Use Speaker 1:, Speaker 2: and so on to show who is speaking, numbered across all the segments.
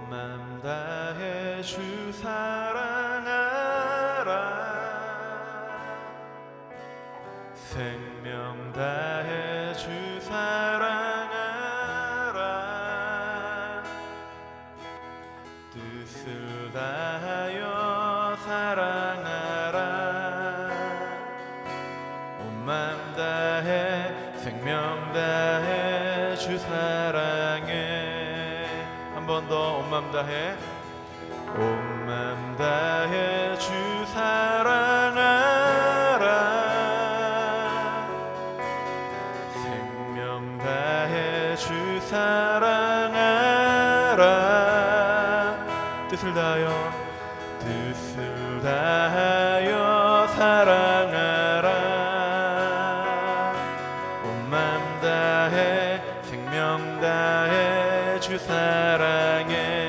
Speaker 1: 맘 다해 주 사랑하라 생명 다해 주 사랑하라 뜻을 다하여 사랑하라 온 맘 다해 생명 다해 주 사랑해 한 번 더 온 맘 다해 온 맘 다해 주 사랑하라 생명 다해 주 사랑하라 뜻을 다하여 사랑하라 온 맘 다해 생명 다해 주 사랑해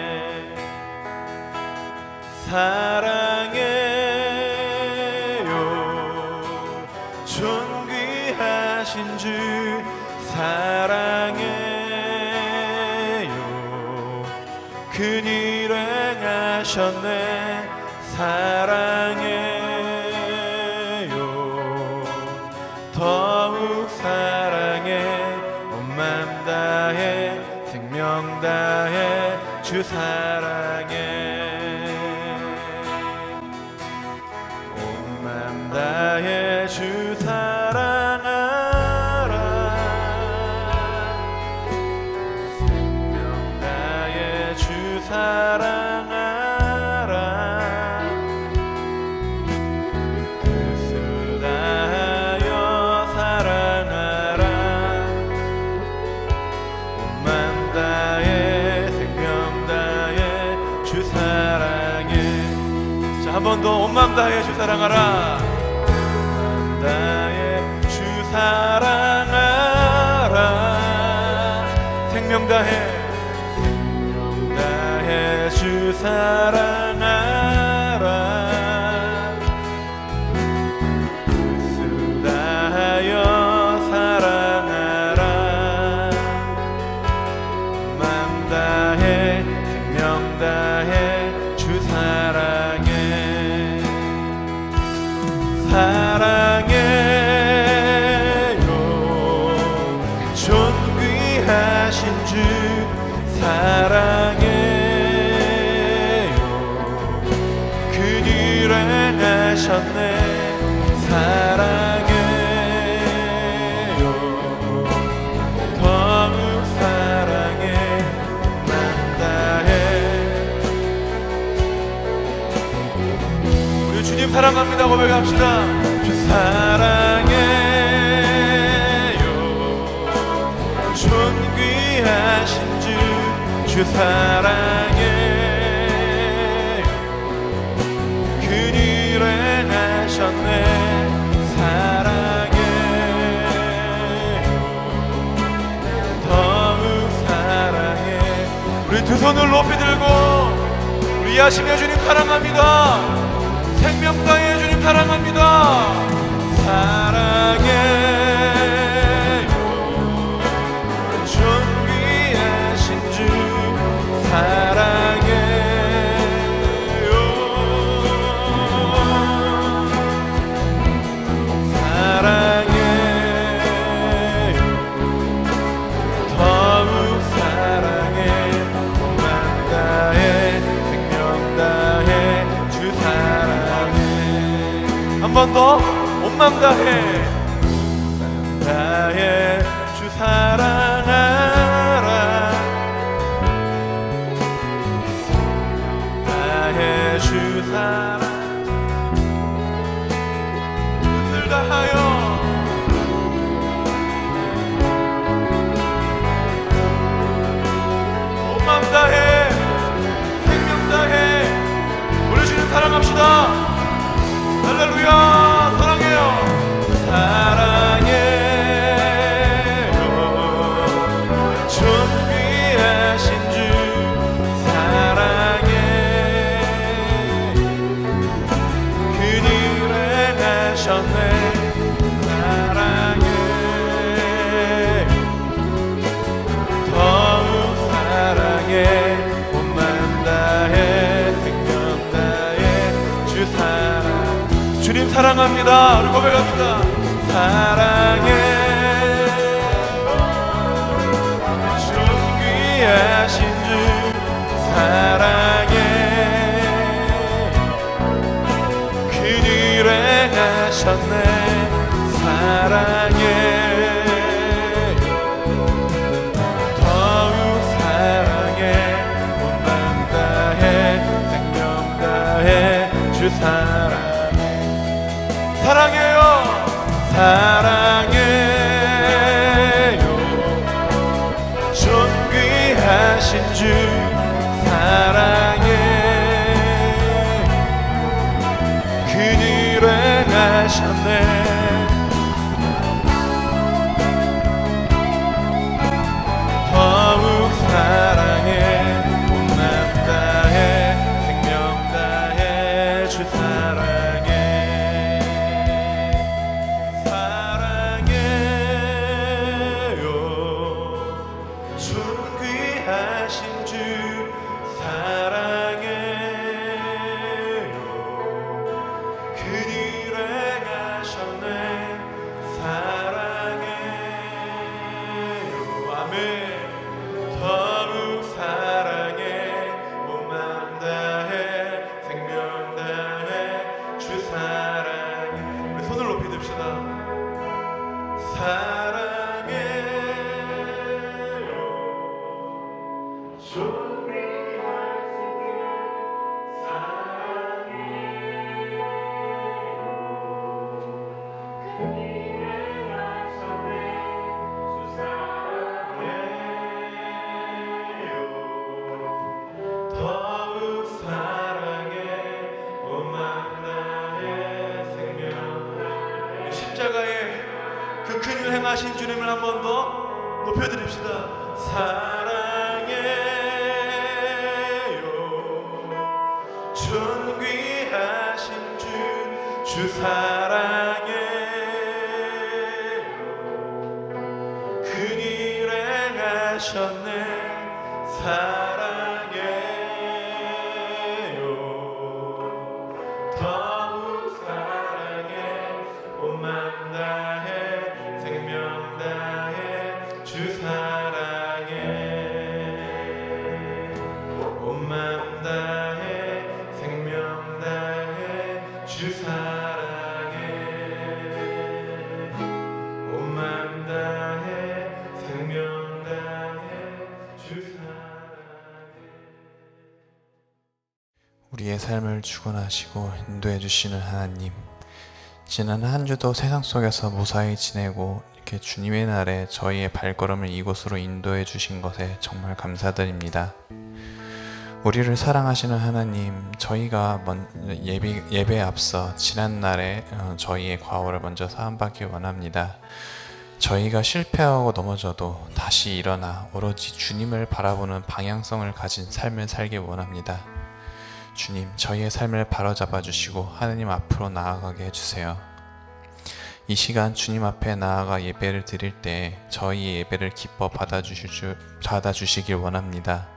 Speaker 1: 사랑해요 존귀하신 주 사랑해요 큰일 행하셨네 사랑해요 더욱 사랑해 온 맘 다해 생명 다해 주 사랑해 온 맘 다해 주 사랑하라 생명 다해 주 사랑하라 뜻을 다하여 사랑하라 온 맘 다해 생명 다해 주 사랑해 자, 한 번 더 온 맘 다해 주 사랑하라 온 맘 다해 주 사랑하라 생명 다해 주 사랑하라 뜻을 다하여 사랑하라 맘 다해 생명 다해 주 사랑해 사랑해요 존귀하신 주 사랑해 하셨네 사랑해요 더욱 사랑해 맘 다해 우리 주님 사랑합니다 고백합시다 주 사랑해요 존귀하신 주 사랑해 하셨네 사랑해요 더욱 사랑해 우리 두 손을 높이 들고 우리 야심의 주님 사랑합니다 생명 다해 주님 사랑합니다 사랑해요 존귀하신 주 사랑해 한 번 더 온 맘 다해 다해 주 사랑하라 다해 주 사랑 뜻을 다하여 온 맘 다해 생명 다해 우리 주님 사랑합시다 할렐루야 사랑해요 사랑합니다. 우리 고백합니다. 사랑해 존귀하신 주 사랑해 그를 행하셨네 사랑해 더욱 사랑해 온 맘 다해 생명 다해 주 사랑해요 사랑해요 존귀하신 주 사랑해 그를 행하셨네 더욱 사랑해 온 맘 다해 생명 다해 주 사랑해 사랑해요 존귀하신 주 사랑해요 그를 행하셨네 사랑해요 아멘 더욱 사랑해 온 맘 다해 생명 다해 주 사랑해 우리 손을 높이 듭시다 사랑해요 존귀하신 주 사랑해요 그를 하셨네 주 사랑해요 더욱 사랑해 온 맘 다해 생명 다해 십자가에 그 큰 일 행하신 주님을 한 번 더 높여드립시다 사랑해요 존귀하신 주 사랑해요 그를 행하셨네 사랑해요 더욱 사랑해 온 맘 다해 생명 다해 주 사랑해 온 맘 다해 생명 다해 주 사랑해 온 맘 다해 생명 다해 주 사랑해
Speaker 2: 우리의 삶을 주관하시고 인도해 주시는 하나님, 지난 한 주도 세상 속에서 무사히 지내고 이렇게 주님의 날에 저희의 발걸음을 이곳으로 인도해 주신 것에 정말 감사드립니다. 우리를 사랑하시는 하나님, 저희가 예배에 앞서 지난 날에 저희의 과오를 먼저 사함받기 원합니다. 저희가 실패하고 넘어져도 다시 일어나 오로지 주님을 바라보는 방향성을 가진 삶을 살기 원합니다. 주님, 저희의 삶을 바로잡아 주시고 하나님 앞으로 나아가게 해주세요. 이 시간 주님 앞에 나아가 예배를 드릴 때 저희의 예배를 기뻐 받아주시길 원합니다.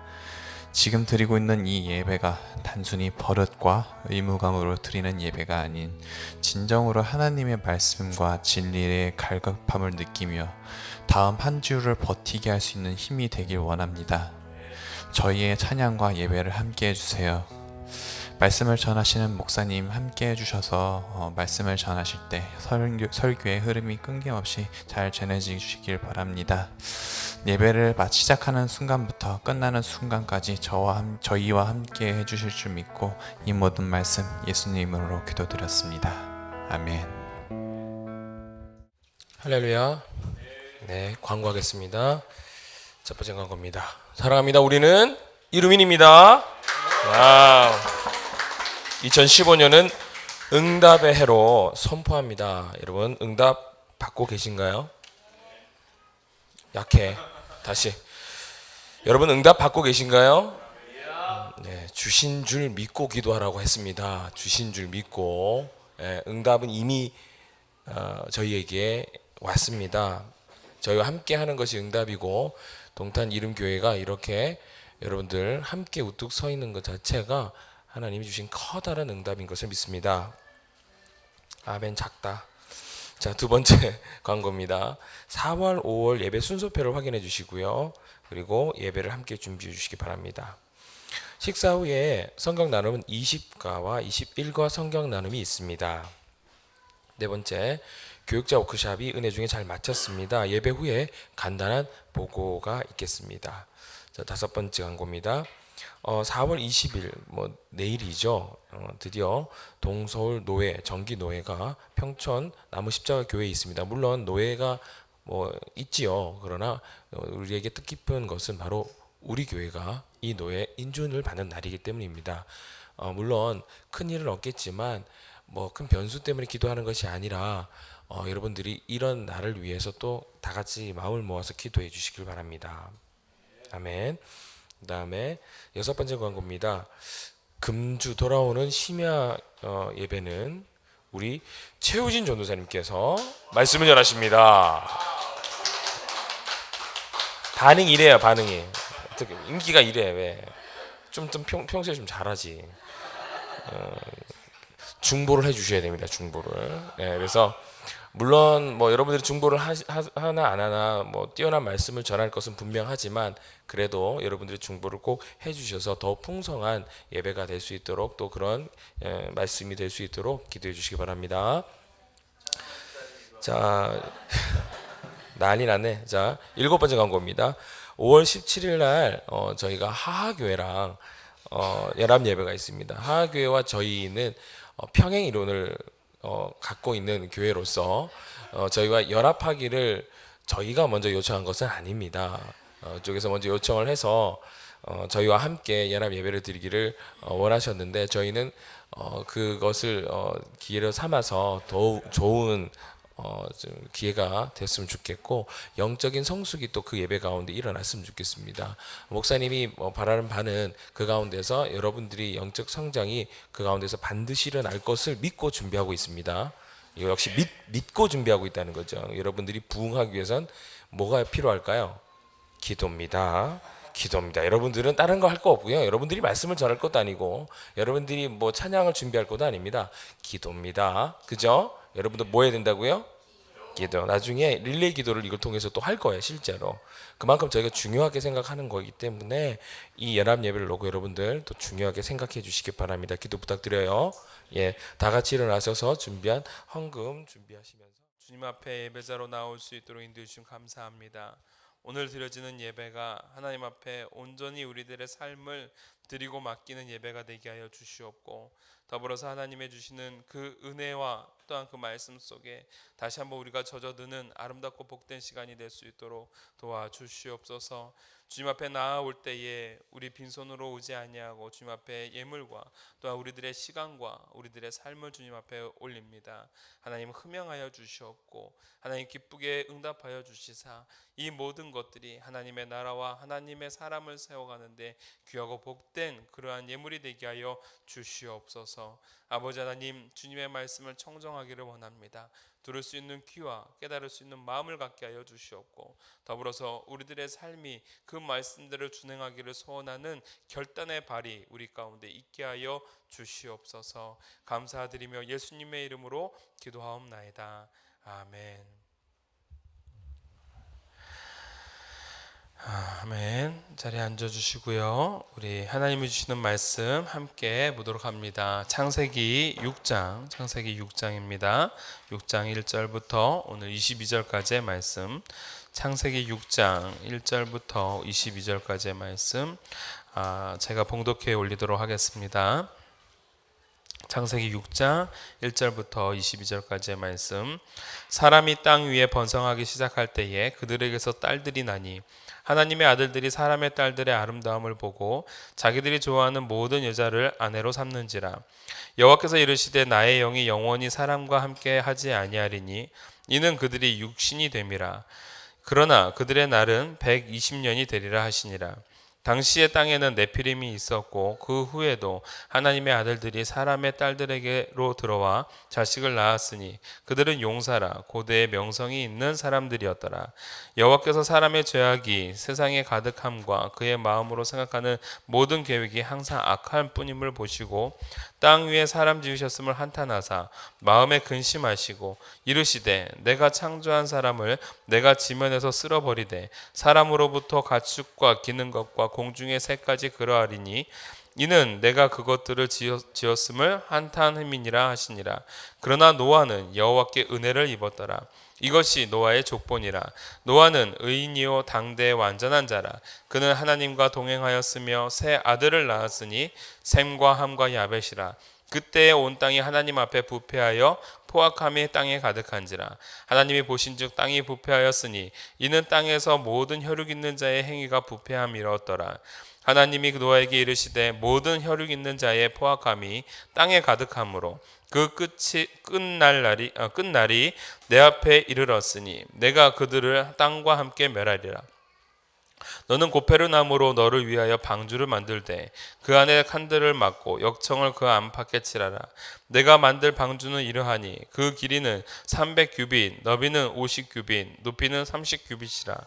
Speaker 2: 지금 드리고 있는 이 예배가 단순히 버릇과 의무감으로 드리는 예배가 아닌 진정으로 하나님의 말씀과 진리의 갈급함을 느끼며 다음 한 주를 버티게 할 수 있는 힘이 되길 원합니다. 저희의 찬양과 예배를 함께 해주세요. 말씀을 전하시는 목사님 함께 해주셔서 말씀을 전하실 때 설교의 흐름이 끊김없이 잘 전해지시길 바랍니다. 예배를 시작하는 순간부터 끝나는 순간까지 저희와 함께 해주실 줄 믿고 이 모든 말씀 예수님으로 기도드렸습니다. 아멘.
Speaker 3: 할렐루야. 네, 광고하겠습니다. 첫 번째 광고입니다. 사랑합니다. 우리는 이루민입니다. 와우. 2015년은 응답의 해로 선포합니다. 여러분, 응답 받고 계신가요? 약해. 다시. 여러분, 응답 받고 계신가요? 네, 주신 줄 믿고 기도하라고 했습니다. 주신 줄 믿고. 네, 응답은 이미 저희에게 왔습니다. 저희와 함께 하는 것이 응답이고, 동탄 이름교회가 이렇게 여러분들 함께 우뚝 서 있는 것 자체가 하나님이 주신 커다란 응답인 것을 믿습니다. 아멘 작다. 자, 두 번째 광고입니다. 4월, 5월 예배 순서표를 확인해 주시고요. 그리고 예배를 함께 준비해 주시기 바랍니다. 식사 후에 성경 나눔은 20과와 21과 성경 나눔이 있습니다. 네 번째, 교육자 워크숍이 은혜 중에 잘 마쳤습니다. 예배 후에 간단한 보고가 있겠습니다. 자, 다섯 번째 광고입니다. 4월 20일 내일이죠. 드디어 동서울 노회 정기 노회가 평촌 나무 십자가 교회에 있습니다. 물론 노회가 있지요. 그러나 우리에게 뜻깊은 것은 바로 우리 교회가 이 노회 인준을 받는 날이기 때문입니다. 물론 큰 일은 없겠지만 큰 변수 때문에 기도하는 것이 아니라 여러분들이 이런 날을 위해서 또 다 같이 마음을 모아서 기도해 주시길 바랍니다. 아멘. 그 다음에 여섯 번째 광고입니다. 금주 돌아오는 심야 예배는 우리 최우진 전도사님께서 말씀을 전하십니다. 반응이 이래요. 반응이 어떻게 인기가 이래. 왜 좀 평소에 좀 잘하지. 중보를 해주셔야 됩니다. 중보를. 네, 그래서 물론 여러분들이 중보를 하나 안 하나 뛰어난 말씀을 전할 것은 분명하지만 그래도 여러분들이 중보를 꼭 해주셔서 더 풍성한 예배가 될 수 있도록 또 그런 말씀이 될 수 있도록 기도해 주시기 바랍니다. 자, 난리 났네. 자, 일곱 번째 광고입니다. 5월 17일 날 저희가 하하교회랑 연합 예배가 있습니다. 하하교회와 저희는 평행 이론을 갖고 있는 교회로서 저희가 연합하기를 저희가 먼저 요청한 것은 아닙니다. 쪽에서 먼저 요청을 해서 저희와 함께 연합 예배를 드리기를 원하셨는데 저희는 그것을 기회로 삼아서 더욱 좋은 좀 기회가 됐으면 좋겠고 영적인 성숙이 또 그 예배 가운데 일어났으면 좋겠습니다. 목사님이 바라는 바는 그 가운데서 여러분들이 영적 성장이 그 가운데서 반드시 일어날 것을 믿고 준비하고 있습니다. 이거 역시 믿고 준비하고 있다는 거죠. 여러분들이 부흥하기 위해선 뭐가 필요할까요? 기도입니다. 기도입니다. 여러분들은 다른 거 할 거 없고요. 여러분들이 말씀을 전할 것도 아니고 여러분들이 찬양을 준비할 것도 아닙니다. 기도입니다. 그죠? 여러분들 뭐 해야 된다고요? 기도. 나중에 릴레이 기도를 이걸 통해서 또 할 거예요. 실제로. 그만큼 저희가 중요하게 생각하는 거기 때문에 이 연합 예배를 놓고 여러분들 또 중요하게 생각해 주시기 바랍니다. 기도 부탁드려요. 예, 다 같이 일어나셔서 준비한 헌금 준비하시면서
Speaker 4: 주님 앞에 예배자로 나올 수 있도록 인도해 주심 감사합니다. 오늘 드려지는 예배가 하나님 앞에 온전히 우리들의 삶을 드리고 맡기는 예배가 되게 하여 주시옵고 더불어서 하나님의 주시는 그 은혜와 또한 그 말씀 속에 다시 한번 우리가 젖어드는 아름답고 복된 시간이 될 수 있도록 도와주시옵소서. 주님 앞에 나아올 때에 우리 빈손으로 오지 아니하고 주님 앞에 예물과 또한 우리들의 시간과 우리들의 삶을 주님 앞에 올립니다. 하나님 흠양하여 주시옵고 하나님 기쁘게 응답하여 주시사 이 모든 것들이 하나님의 나라와 하나님의 사람을 세워가는데 귀하고 복된 그러한 예물이 되게 하여 주시옵소서. 아버지 하나님 주님의 말씀을 청정하기를 원합니다. 들을 수 있는 귀와 깨달을 수 있는 마음을 갖게 하여 주시옵고 더불어서 우리들의 삶이 그 말씀들을 준행하기를 소원하는 결단의 발이 우리 가운데 있게 하여 주시옵소서. 감사드리며 예수님의 이름으로 기도하옵나이다. 아멘. 아멘. 자리에 앉아주시고요. 우리 하나님이 주시는 말씀 함께 보도록 합니다. 창세기 6장입니다. 6장 1절부터 오늘 22절까지의 말씀. 창세기 6장 1절부터 22절까지의 말씀 제가 봉독해 올리도록 하겠습니다. 창세기 6장 1절부터 22절까지의 말씀. 사람이 땅 위에 번성하기 시작할 때에 그들에게서 딸들이 나니 하나님의 아들들이 사람의 딸들의 아름다움을 보고 자기들이 좋아하는 모든 여자를 아내로 삼는지라. 여호와께서 이르시되 나의 영이 영원히 사람과 함께 하지 아니하리니 이는 그들이 육신이 됨이라. 그러나 그들의 날은 120년이 되리라 하시니라. 당시의 땅에는 네피림이 있었고 그 후에도 하나님의 아들들이 사람의 딸들에게로 들어와 자식을 낳았으니 그들은 용사라 고대의 명성이 있는 사람들이었더라. 여호와께서 사람의 죄악이 세상에 가득함과 그의 마음으로 생각하는 모든 계획이 항상 악할 뿐임을 보시고 땅 위에 사람 지으셨음을 한탄하사 마음에 근심하시고 이르시되 내가 창조한 사람을 내가 지면에서 쓸어버리되 사람으로부터 가축과 기는 것과 공중의 새까지 그러하리니 이는 내가 그것들을 지었음을 한탄함이니라 하시니라. 그러나 노아는 여호와께 은혜를 입었더라. 이것이 노아의 족본이라. 노아는 의인이요 당대의 완전한 자라. 그는 하나님과 동행하였으며 새 아들을 낳았으니 셈과 함과 야벳이라. 그때에 온 땅이 하나님 앞에 부패하여 포악함이 땅에 가득한지라. 하나님이 보신즉 땅이 부패하였으니 이는 땅에서 모든 혈육 있는 자의 행위가 부패함이었더라. 하나님이 노아에게 이르시되 모든 혈육 있는 자의 포악함이 땅에 가득함으로 그 끝날이 내 앞에 이르렀으니 내가 그들을 땅과 함께 멸하리라. 너는 고페르나무로 너를 위하여 방주를 만들되 그 안에 칸들을 막고 역청을 그 안팎에 칠하라. 내가 만들 방주는 이러하니 그 길이는 300규빗, 너비는 50규빗, 높이는 30규빗이라.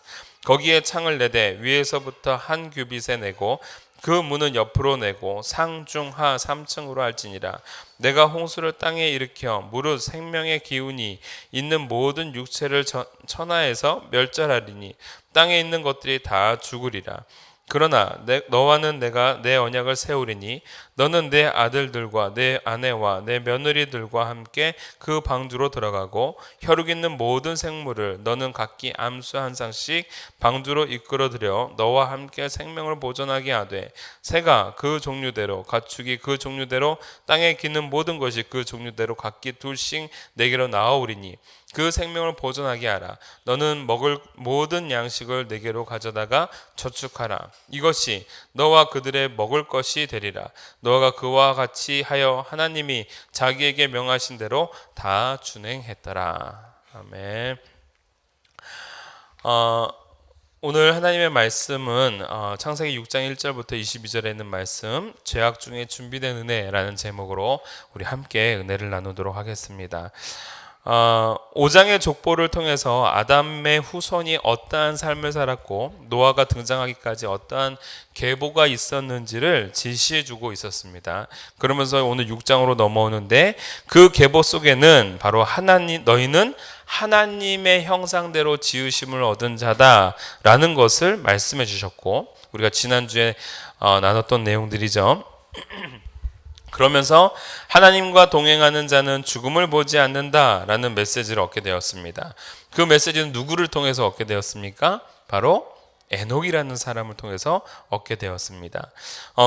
Speaker 4: 거기에 창을 내되 위에서부터 한 규빗에 내고 그 문은 옆으로 내고 상중하 3층으로 할지니라. 내가 홍수를 땅에 일으켜 무릇 생명의 기운이 있는 모든 육체를 천하에서 멸절하리니 땅에 있는 것들이 다 죽으리라. 그러나 너와는 내가 내 언약을 세우리니 너는 내 아들들과 내 아내와 내 며느리들과 함께 그 방주로 들어가고 혈육 있는 모든 생물을 너는 각기 암수 한 쌍씩 방주로 이끌어들여 너와 함께 생명을 보존하게 하되 새가 그 종류대로 가축이 그 종류대로 땅에 기는 모든 것이 그 종류대로 각기 둘씩 내게로 나아오리니 그 생명을 보존하게 하라. 너는 먹을 모든 양식을 내게로 가져다가 저축하라. 이것이 너와 그들의 먹을 것이 되리라. 너가 그와 같이 하여 하나님이 자기에게 명하신 대로 다 준행했더라. 아멘. 오늘 하나님의 말씀은 창세기 6장 1절부터 22절에 있는 말씀 죄악 중에 준비된 은혜라는 제목으로 우리 함께 은혜를 나누도록 하겠습니다. 5장의 족보를 통해서 아담의 후손이 어떠한 삶을 살았고 노아가 등장하기까지 어떠한 계보가 있었는지를 지시해주고 있었습니다. 그러면서 오늘 6장으로 넘어오는데 그 계보 속에는 바로 너희는 하나님의 형상대로 지으심을 얻은 자다라는 것을 말씀해 주셨고 우리가 지난주에 나눴던 내용들이죠. 그러면서 하나님과 동행하는 자는 죽음을 보지 않는다라는 메시지를 얻게 되었습니다. 그 메시지는 누구를 통해서 얻게 되었습니까? 바로 에녹이라는 사람을 통해서 얻게 되었습니다.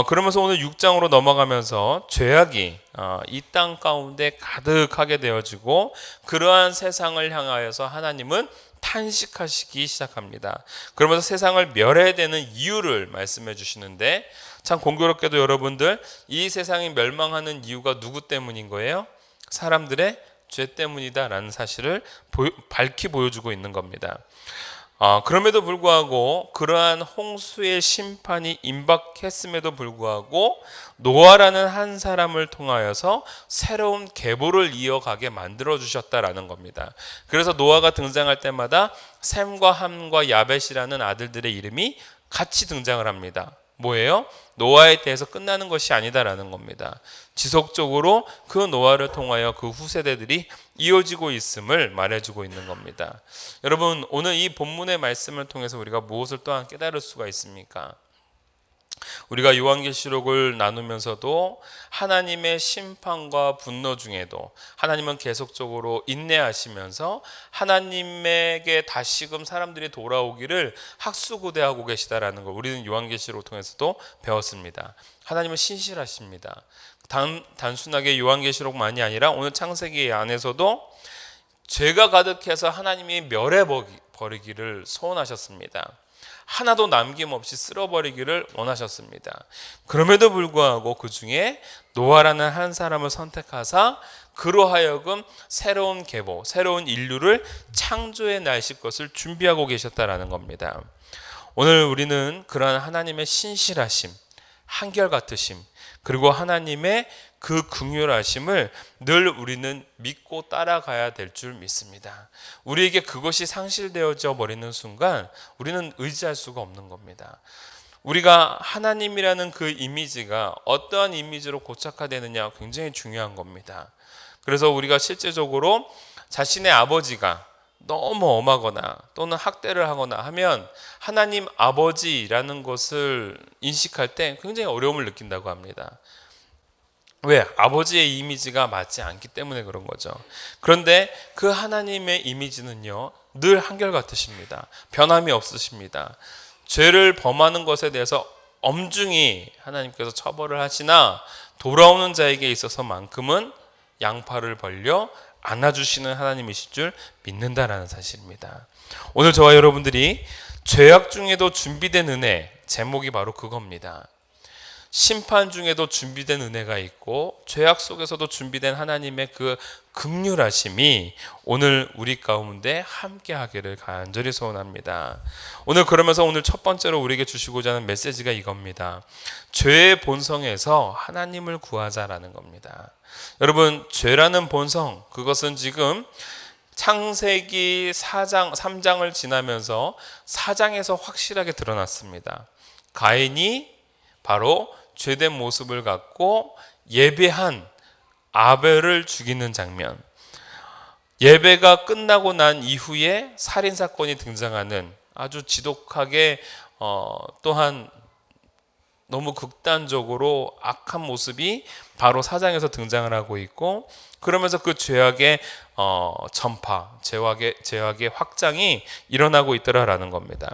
Speaker 4: 그러면서 오늘 6장으로 넘어가면서 죄악이 이 땅 가운데 가득하게 되어지고 그러한 세상을 향하여서 하나님은 탄식하시기 시작합니다. 그러면서 세상을 멸해야 되는 이유를 말씀해 주시는데 참 공교롭게도 여러분들 이 세상이 멸망하는 이유가 누구 때문인 거예요? 사람들의 죄 때문이다라는 사실을 밝히 보여주고 있는 겁니다. 그럼에도 불구하고 그러한 홍수의 심판이 임박했음에도 불구하고 노아라는 한 사람을 통하여서 새로운 계보를 이어가게 만들어 주셨다라는 겁니다. 그래서 노아가 등장할 때마다 셈과 함과 야벳이라는 아들들의 이름이 같이 등장을 합니다. 뭐예요? 노아에 대해서 끝나는 것이 아니다라는 겁니다. 지속적으로 그 노아를 통하여 그 후세대들이 이어지고 있음을 말해주고 있는 겁니다. 여러분, 오늘 이 본문의 말씀을 통해서 우리가 무엇을 또한 깨달을 수가 있습니까? 우리가 요한계시록을 나누면서도 하나님의 심판과 분노 중에도 하나님은 계속적으로 인내하시면서 하나님에게 다시금 사람들이 돌아오기를 학수고대하고 계시다라는 걸 우리는 요한계시록을 통해서도 배웠습니다. 하나님은 신실하십니다. 단순하게 요한계시록만이 아니라 오늘 창세기 안에서도 죄가 가득해서 하나님이 멸해버리기를 소원하셨습니다. 하나도 남김없이 쓸어버리기를 원하셨습니다. 그럼에도 불구하고 그 중에 노아라는 한 사람을 선택하사 그로 하여금 새로운 계보, 새로운 인류를 창조해 나실 것을 준비하고 계셨다라는 겁니다. 오늘 우리는 그러한 하나님의 신실하심, 한결같으심, 그리고 하나님의 그 긍휼하심을 늘 우리는 믿고 따라가야 될 줄 믿습니다. 우리에게 그것이 상실되어져 버리는 순간 우리는 의지할 수가 없는 겁니다. 우리가 하나님이라는 그 이미지가 어떠한 이미지로 고착화되느냐 굉장히 중요한 겁니다. 그래서 우리가 실제적으로 자신의 아버지가 너무 엄하거나 또는 학대를 하거나 하면 하나님 아버지라는 것을 인식할 때 굉장히 어려움을 느낀다고 합니다. 왜? 아버지의 이미지가 맞지 않기 때문에 그런 거죠. 그런데 그 하나님의 이미지는요 늘 한결같으십니다. 변함이 없으십니다. 죄를 범하는 것에 대해서 엄중히 하나님께서 처벌을 하시나 돌아오는 자에게 있어서만큼은 양팔을 벌려 안아주시는 하나님이실 줄 믿는다라는 사실입니다. 오늘 저와 여러분들이 죄악 중에도 준비된 은혜, 제목이 바로 그겁니다. 심판 중에도 준비된 은혜가 있고 죄악 속에서도 준비된 하나님의 그 긍휼하심이 오늘 우리 가운데 함께 하기를 간절히 소원합니다. 오늘 그러면서 오늘 첫 번째로 우리에게 주시고자 하는 메시지가 이겁니다. 죄의 본성에서 하나님을 구하자라는 겁니다. 여러분, 죄라는 본성, 그것은 지금 창세기 3장을 지나면서 4장에서 확실하게 드러났습니다. 가인이 바로 죄된 모습을 갖고 예배한 아벨을 죽이는 장면, 예배가 끝나고 난 이후에 살인사건이 등장하는 아주 지독하게 또한 너무 극단적으로 악한 모습이 바로 4장에서 등장을 하고 있고, 그러면서 그 죄악의 전파, 죄악의 확장이 일어나고 있더라라는 겁니다.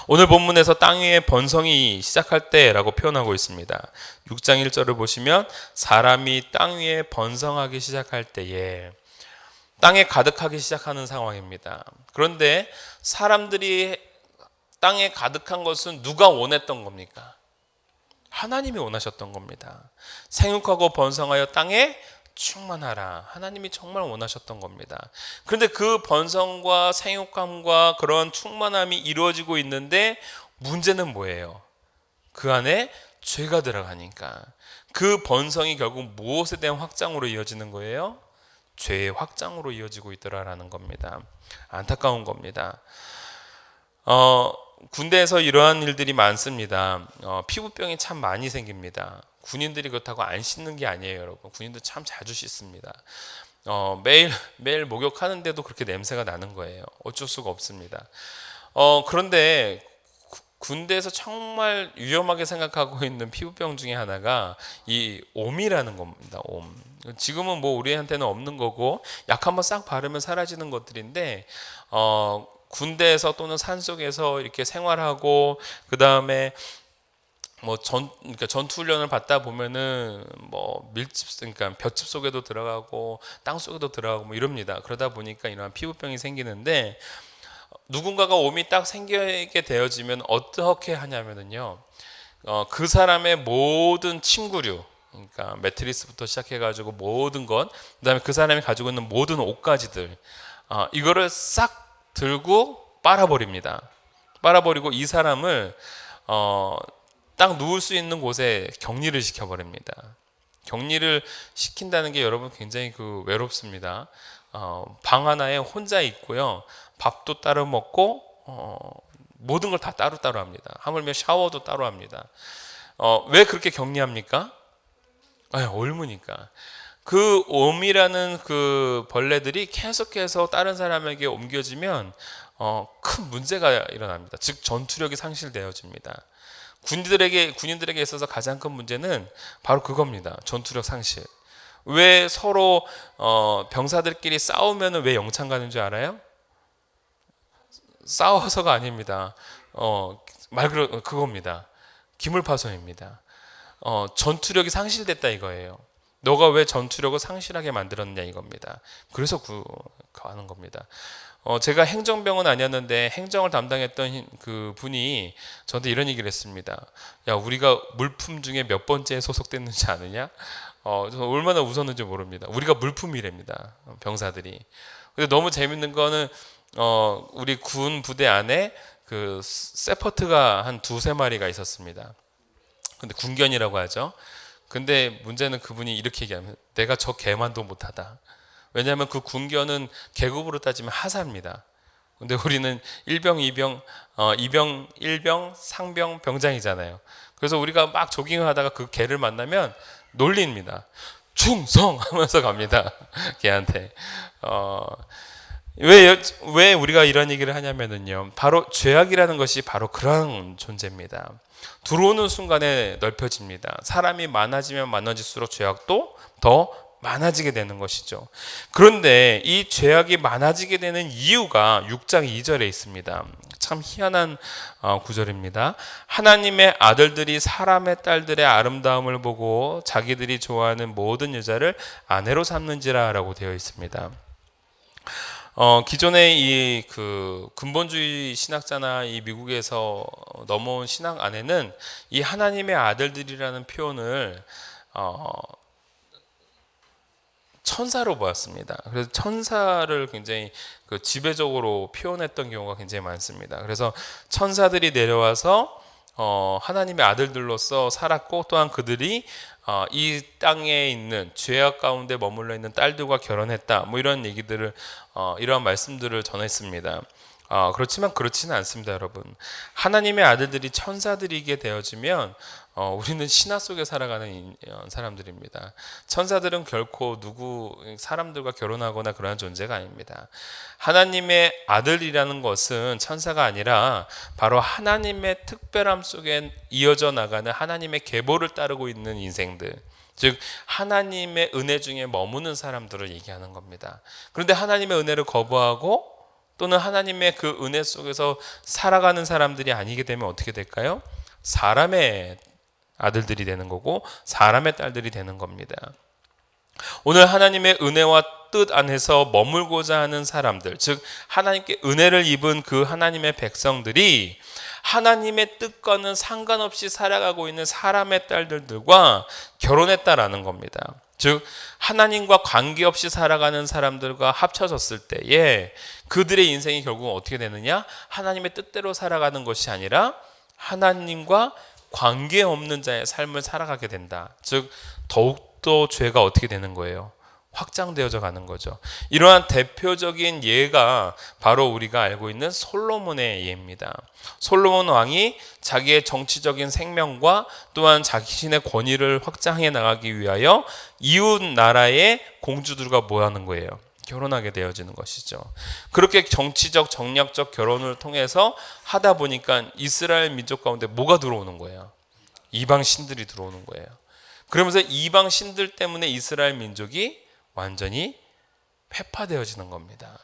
Speaker 4: 오늘 본문에서 땅 위에 번성이 시작할 때라고 표현하고 있습니다. 6장 1절을 보시면 사람이 땅 위에 번성하기 시작할 때에, 땅에 가득하기 시작하는 상황입니다. 그런데 사람들이 땅에 가득한 것은 누가 원했던 겁니까? 하나님이 원하셨던 겁니다. 생육하고 번성하여 땅에 충만하라. 하나님이 정말 원하셨던 겁니다. 그런데 그 번성과 생육함과 그런 충만함이 이루어지고 있는데 문제는 뭐예요? 그 안에 죄가 들어가니까 그 번성이 결국 무엇에 대한 확장으로 이어지는 거예요? 죄의 확장으로 이어지고 있더라라는 겁니다. 안타까운 겁니다. 군대에서 이러한 일들이 많습니다. 피부병이 참 많이 생깁니다. 군인들이 그렇다고 안 씻는 게 아니에요, 여러분. 군인들 참 자주 씻습니다. 매일 목욕하는데도 그렇게 냄새가 나는 거예요. 어쩔 수가 없습니다. 그런데 군대에서 정말 위험하게 생각하고 있는 피부병 중에 하나가 이 옴이라는 겁니다. 옴. 지금은 뭐 우리한테는 없는 거고 약 한번 싹 바르면 사라지는 것들인데 군대에서 또는 산속에서 이렇게 생활하고 그 다음에 그러니까 전투 훈련을 받다 보면은 그러니까 볏짚 속에도 들어가고 땅 속에도 들어가고 뭐 이럽니다. 그러다 보니까 이러한 피부병이 생기는데, 누군가가 옴이 딱 생기게 되어지면 어떻게 하냐면은요, 그 사람의 모든 침구류, 그러니까 매트리스부터 시작해가지고 모든 것, 그다음에 그 사람이 가지고 있는 모든 옷가지들, 이거를 싹 들고 빨아버립니다. 빨아버리고 이 사람을 딱 누울 수 있는 곳에 격리를 시켜버립니다. 격리를 시킨다는 게 여러분 굉장히 외롭습니다. 방 하나에 혼자 있고요. 밥도 따로 먹고 모든 걸 다 따로따로 합니다. 하물며 샤워도 따로 합니다. 왜 그렇게 격리합니까? 옮으니까. 그 옴이라는 그 벌레들이 계속해서 다른 사람에게 옮겨지면 큰 문제가 일어납니다. 즉 전투력이 상실되어집니다. 군인들에게 있어서 가장 큰 문제는 바로 그겁니다. 전투력 상실. 왜 서로 병사들끼리 싸우면 왜 영창 가는 줄 알아요? 싸워서가 아닙니다. 말 그대로 그겁니다. 기물파손입니다. 전투력이 상실됐다 이거예요. 너가 왜 전투력을 상실하게 만들었냐 이겁니다. 그래서 하는 겁니다. 제가 행정병은 아니었는데 행정을 담당했던 그 분이 저한테 이런 얘기를 했습니다. 야, 우리가 물품 중에 몇 번째에 소속됐는지 아느냐? 저는 얼마나 웃었는지 모릅니다. 우리가 물품이랍니다, 병사들이. 근데 너무 재밌는 거는 우리 군 부대 안에 그 세퍼트가 한 두세 마리가 있었습니다. 근데 군견이라고 하죠. 근데 문제는 그분이 이렇게 얘기하면 내가 저 개만도 못하다. 왜냐하면 그 군견은 계급으로 따지면 하사입니다. 근데 우리는 일병, 이병, 일병, 상병, 병장이잖아요. 그래서 우리가 막 조깅하다가 그 개를 만나면 놀립니다. 충성하면서 갑니다. 개한테. 왜 우리가 이런 얘기를 하냐면은요. 바로 죄악이라는 것이 바로 그런 존재입니다. 들어오는 순간에 넓혀집니다. 사람이 많아지면 많아질수록 죄악도 더 많아지게 되는 것이죠. 그런데 이 죄악이 많아지게 되는 이유가 6장 2절에 있습니다. 참 희한한 구절입니다. 하나님의 아들들이 사람의 딸들의 아름다움을 보고 자기들이 좋아하는 모든 여자를 아내로 삼는지라 라고 되어 있습니다. 기존의 이 그 근본주의 신학자나 이 미국에서 넘어온 신학 안에는 이 하나님의 아들들이라는 표현을 천사로 보았습니다. 그래서 천사를 굉장히 그 지배적으로 표현했던 경우가 굉장히 많습니다. 그래서 천사들이 내려와서 하나님의 아들들로서 살았고 또한 그들이 이 땅에 있는 죄악 가운데 머물러 있는 딸들과 결혼했다. 뭐 이런 얘기들을 이러한 말씀들을 전했습니다. 그렇지만 그렇지는 않습니다, 여러분. 하나님의 아들들이 천사들이게 되어지면 우리는 신화 속에 살아가는 사람들입니다. 천사들은 결코 사람들과 결혼하거나 그러한 존재가 아닙니다. 하나님의 아들이라는 것은 천사가 아니라 바로 하나님의 특별함 속에 이어져 나가는 하나님의 계보를 따르고 있는 인생들, 즉 하나님의 은혜 중에 머무는 사람들을 얘기하는 겁니다. 그런데 하나님의 은혜를 거부하고 또는 하나님의 그 은혜 속에서 살아가는 사람들이 아니게 되면 어떻게 될까요? 사람의 아들들이 되는 거고 사람의 딸들이 되는 겁니다. 오늘 하나님의 은혜와 뜻 안에서 머물고자 하는 사람들, 즉 하나님께 은혜를 입은 그 하나님의 백성들이 하나님의 뜻과는 상관없이 살아가고 있는 사람의 딸들과 결혼했다라는 겁니다. 즉 하나님과 관계없이 살아가는 사람들과 합쳐졌을 때에 그들의 인생이 결국은 어떻게 되느냐? 하나님의 뜻대로 살아가는 것이 아니라 하나님과 관계없는 자의 삶을 살아가게 된다. 즉 더욱더 죄가 어떻게 되는 거예요? 확장되어져 가는 거죠. 이러한 대표적인 예가 바로 우리가 알고 있는 솔로몬의 예입니다. 솔로몬 왕이 자기의 정치적인 생명과 또한 자신의 권위를 확장해 나가기 위하여 이웃 나라의 공주들과 뭐 하는 거예요? 결혼하게 되어지는 것이죠. 그렇게 정치적 정략적 결혼을 통해서 하다 보니까 이스라엘 민족 가운데 뭐가 들어오는 거예요? 이방 신들이 들어오는 거예요. 그러면서 이방 신들 때문에 이스라엘 민족이 완전히 폐파되어지는 겁니다.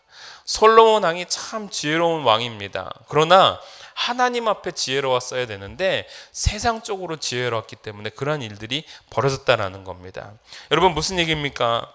Speaker 4: 솔로몬 왕이 참 지혜로운 왕입니다. 그러나 하나님 앞에 지혜로웠어야 되는데 세상적으로 지혜로웠기 때문에 그러한 일들이 벌어졌다라는 겁니다. 여러분 무슨 얘기입니까?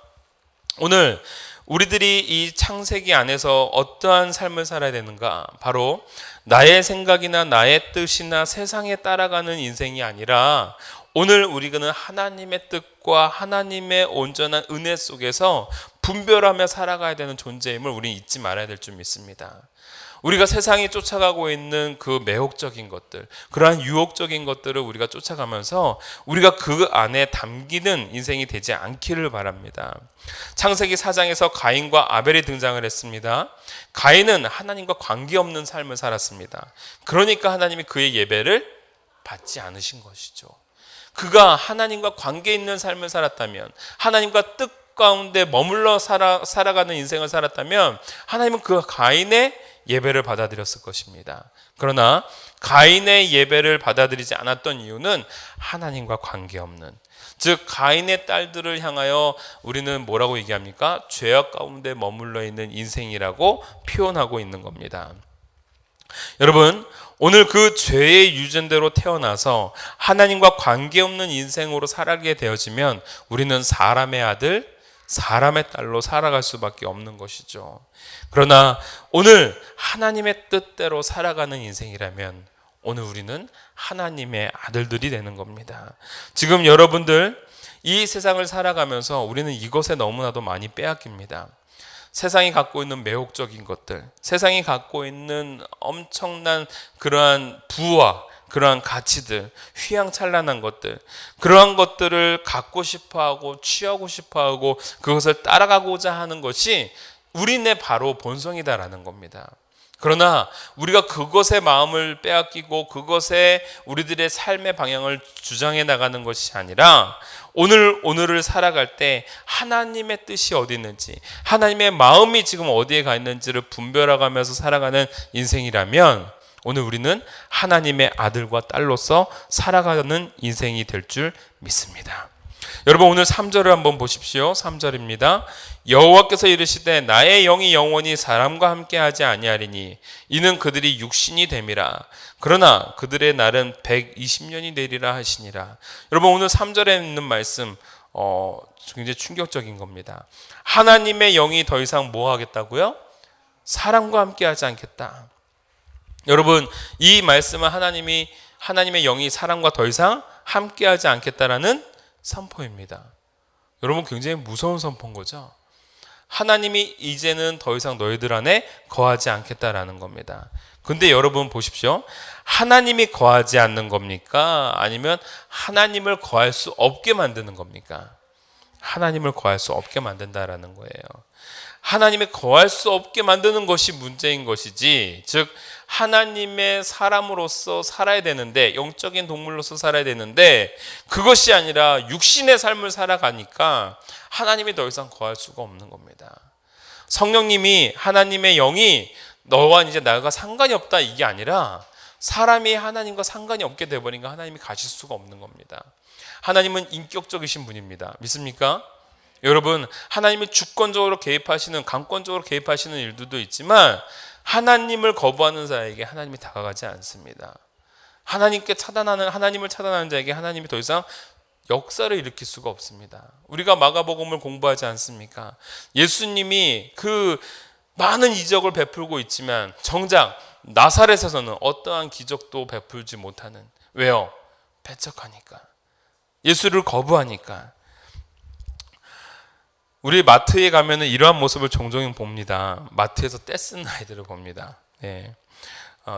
Speaker 4: 오늘 우리들이 이 창세기 안에서 어떠한 삶을 살아야 되는가? 바로 나의 생각이나 나의 뜻이나 세상에 따라가는 인생이 아니라 오늘 우리는 하나님의 뜻과 하나님의 온전한 은혜 속에서 분별하며 살아가야 되는 존재임을 우리는 잊지 말아야 될 줄 믿습니다. 우리가 세상이 쫓아가고 있는 그 매혹적인 것들, 그러한 유혹적인 것들을 우리가 쫓아가면서 우리가 그 안에 담기는 인생이 되지 않기를 바랍니다. 창세기 4장에서 가인과 아벨이 등장을 했습니다. 가인은 하나님과 관계없는 삶을 살았습니다. 그러니까 하나님이 그의 예배를 받지 않으신 것이죠. 그가 하나님과 관계 있는 삶을 살았다면, 하나님과 뜻 가운데 머물러 살아가는 인생을 살았다면 하나님은 그 가인의 예배를 받아들였을 것입니다. 그러나 가인의 예배를 받아들이지 않았던 이유는 하나님과 관계없는, 즉 가인의 딸들을 향하여 우리는 뭐라고 얘기합니까? 죄악 가운데 머물러 있는 인생이라고 표현하고 있는 겁니다. 여러분, 오늘 그 죄의 유전대로 태어나서 하나님과 관계없는 인생으로 살아가게 되어지면 우리는 사람의 아들, 사람의 딸로 살아갈 수밖에 없는 것이죠. 그러나 오늘 하나님의 뜻대로 살아가는 인생이라면 오늘 우리는 하나님의 아들들이 되는 겁니다. 지금 여러분들 이 세상을 살아가면서 우리는 이것에 너무나도 많이 빼앗깁니다. 세상이 갖고 있는 매혹적인 것들, 세상이 갖고 있는 엄청난 그러한 부와 그러한 가치들, 휘황찬란한 것들, 그러한 것들을 갖고 싶어하고 취하고 싶어하고 그것을 따라가고자 하는 것이 우리네 바로 본성이다라는 겁니다. 그러나 우리가 그것의 마음을 빼앗기고 그것에 우리들의 삶의 방향을 주장해 나가는 것이 아니라 오늘을 살아갈 때 하나님의 뜻이 어디 있는지, 하나님의 마음이 지금 어디에 가 있는지를 분별해가면서 살아가는 인생이라면 오늘 우리는 하나님의 아들과 딸로서 살아가는 인생이 될 줄 믿습니다. 여러분 오늘 3절을 한번 보십시오. 3절입니다. 여호와께서 이르시되 나의 영이 영원히 사람과 함께하지 아니하리니 이는 그들이 육신이 됨이라. 그러나 그들의 날은 120년이 되리라 하시니라. 여러분 오늘 3절에 있는 말씀 굉장히 충격적인 겁니다. 하나님의 영이 더 이상 뭐 하겠다고요? 사람과 함께하지 않겠다. 여러분 이 말씀은 하나님의 영이 사람과 더 이상 함께하지 않겠다라는 선포입니다. 여러분 굉장히 무서운 선포인 거죠. 하나님이 이제는 더 이상 너희들 안에 거하지 않겠다라는 겁니다. 근데 여러분 보십시오. 하나님이 거하지 않는 겁니까? 아니면 하나님을 거할 수 없게 만드는 겁니까? 하나님을 거할 수 없게 만든다라는 거예요. 하나님이 거할 수 없게 만드는 것이 문제인 것이지, 즉 하나님의 사람으로서 살아야 되는데, 영적인 동물로서 살아야 되는데 그것이 아니라 육신의 삶을 살아가니까 하나님이 더 이상 거할 수가 없는 겁니다. 성령님이, 하나님의 영이 너와 이제 나가 상관이 없다 이게 아니라 사람이 하나님과 상관이 없게 되어버리니까 하나님이 가실 수가 없는 겁니다. 하나님은 인격적이신 분입니다. 믿습니까? 여러분 하나님이 주권적으로 개입하시는, 강권적으로 개입하시는 일들도 있지만 하나님을 거부하는 자에게 하나님이 다가가지 않습니다. 하나님을 차단하는 자에게 하나님이 더 이상 역사를 일으킬 수가 없습니다. 우리가 마가복음을 공부하지 않습니까? 예수님이 그 많은 이적을 베풀고 있지만 정작 나사렛에서는 어떠한 기적도 베풀지 못하는, 왜요? 배척하니까, 예수를 거부하니까. 우리 마트에 가면은 이러한 모습을 종종 봅니다. 마트에서 떼쓴 아이들을 봅니다. 네.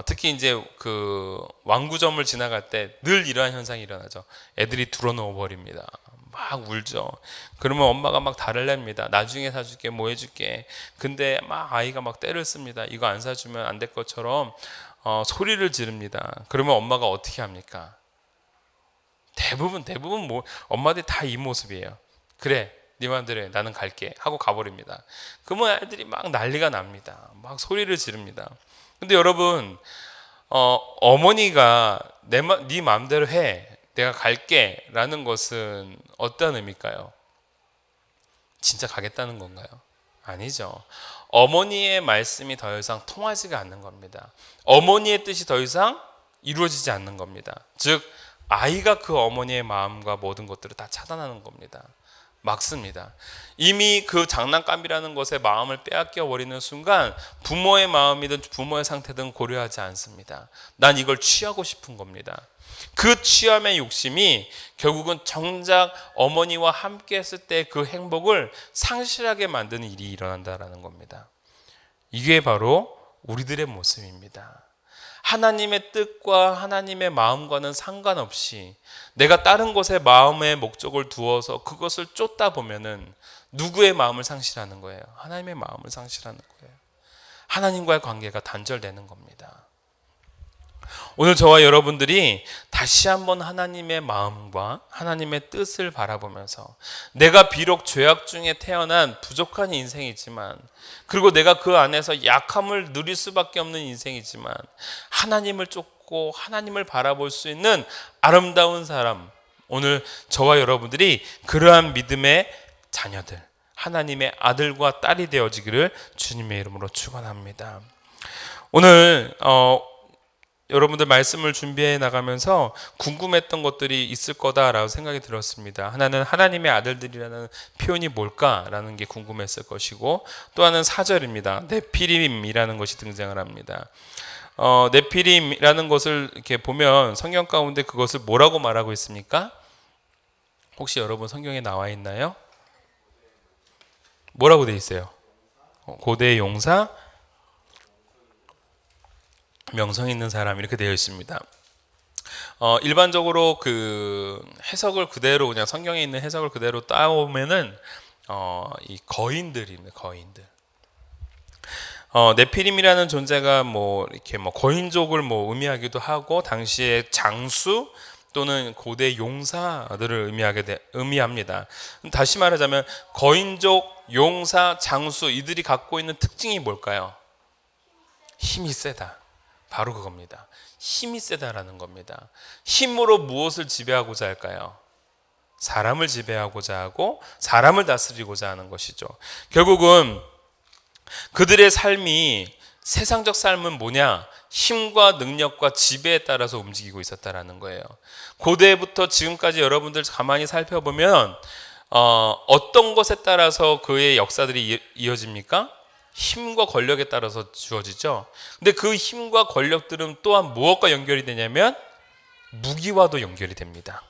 Speaker 4: 특히 이제 그 왕구점을 지나갈 때 늘 이러한 현상이 일어나죠. 애들이 들어놓아 버립니다. 막 울죠. 그러면 엄마가 막 달을 냅니다. 나중에 사줄게, 뭐 해줄게. 근데 막 아이가 막 떼를 씁니다. 이거 안 사주면 안 될 것처럼 소리를 지릅니다. 그러면 엄마가 어떻게 합니까? 대부분 뭐 엄마들이 다 이 모습이에요. 그래, 네 맘대로 해, 나는 갈게 하고 가버립니다. 그러면 애들이 막 난리가 납니다. 막 소리를 지릅니다. 근데 여러분 어머니가 네 맘대로 해, 내가 갈게 라는 것은 어떤 의미일까요? 진짜 가겠다는 건가요? 아니죠. 어머니의 말씀이 더 이상 통하지가 않는 겁니다. 어머니의 뜻이 더 이상 이루어지지 않는 겁니다. 즉 아이가 그 어머니의 마음과 모든 것들을 다 차단하는 겁니다. 막습니다. 이미 그 장난감이라는 것에 마음을 빼앗겨 버리는 순간 부모의 마음이든 부모의 상태든 고려하지 않습니다. 난 이걸 취하고 싶은 겁니다. 그 취함의 욕심이 결국은 정작 어머니와 함께 했을 때 그 행복을 상실하게 만드는 일이 일어난다는 겁니다. 이게 바로 우리들의 모습입니다. 하나님의 뜻과 하나님의 마음과는 상관없이 내가 다른 것에 마음의 목적을 두어서 그것을 쫓다 보면은 누구의 마음을 상실하는 거예요? 하나님의 마음을 상실하는 거예요. 하나님과의 관계가 단절되는 겁니다. 오늘 저와 여러분들이 다시 한번 하나님의 마음과 하나님의 뜻을 바라보면서 내가 비록 죄악 중에 태어난 부족한 인생이지만, 그리고 내가 그 안에서 약함을 누릴 수밖에 없는 인생이지만 하나님을 쫓고 하나님을 바라볼 수 있는 아름다운 사람, 오늘 저와 여러분들이 그러한 믿음의 자녀들, 하나님의 아들과 딸이 되어지기를 주님의 이름으로 축원합니다. 오늘 여러분들 말씀을 준비해 나가면서 궁금했던 것들이 있을 거다라고 생각이 들었습니다. 하나는 하나님의 아들들이라는 표현이 뭘까라는 게 궁금했을 것이고, 또 하나는 4절입니다. 네피림이라는 것이 등장을 합니다. 네피림이라는 것을 이렇게 보면 성경 가운데 그것을 뭐라고 말하고 있습니까? 혹시 여러분 성경에 나와 있나요? 뭐라고 돼 있어요? 고대 용사, 명성 있는 사람 이렇게 되어 있습니다. 일반적으로 그 해석을 그대로 그냥 성경에 있는 해석을 그대로 따오면은 이 거인들입니다. 거인들. 네피림이라는 존재가 뭐 이렇게 뭐 거인족을 뭐 의미하기도 하고 당시의 장수 또는 고대 용사들을 의미합니다. 다시 말하자면 거인족, 용사, 장수 이들이 갖고 있는 특징이 뭘까요? 힘이 세다. 바로 그겁니다. 힘이 세다라는 겁니다. 힘으로 무엇을 지배하고자 할까요? 사람을 지배하고자 하고 사람을 다스리고자 하는 것이죠. 결국은 그들의 삶이 세상적 삶은 뭐냐? 힘과 능력과 지배에 따라서 움직이고 있었다라는 거예요. 고대부터 지금까지 여러분들 가만히 살펴보면 어떤 것에 따라서 그의 역사들이 이어집니까? 힘과 권력에 따라서 주어지죠. 근데 그 힘과 권력들은 또한 무엇과 연결이 되냐면 무기와도 연결이 됩니다.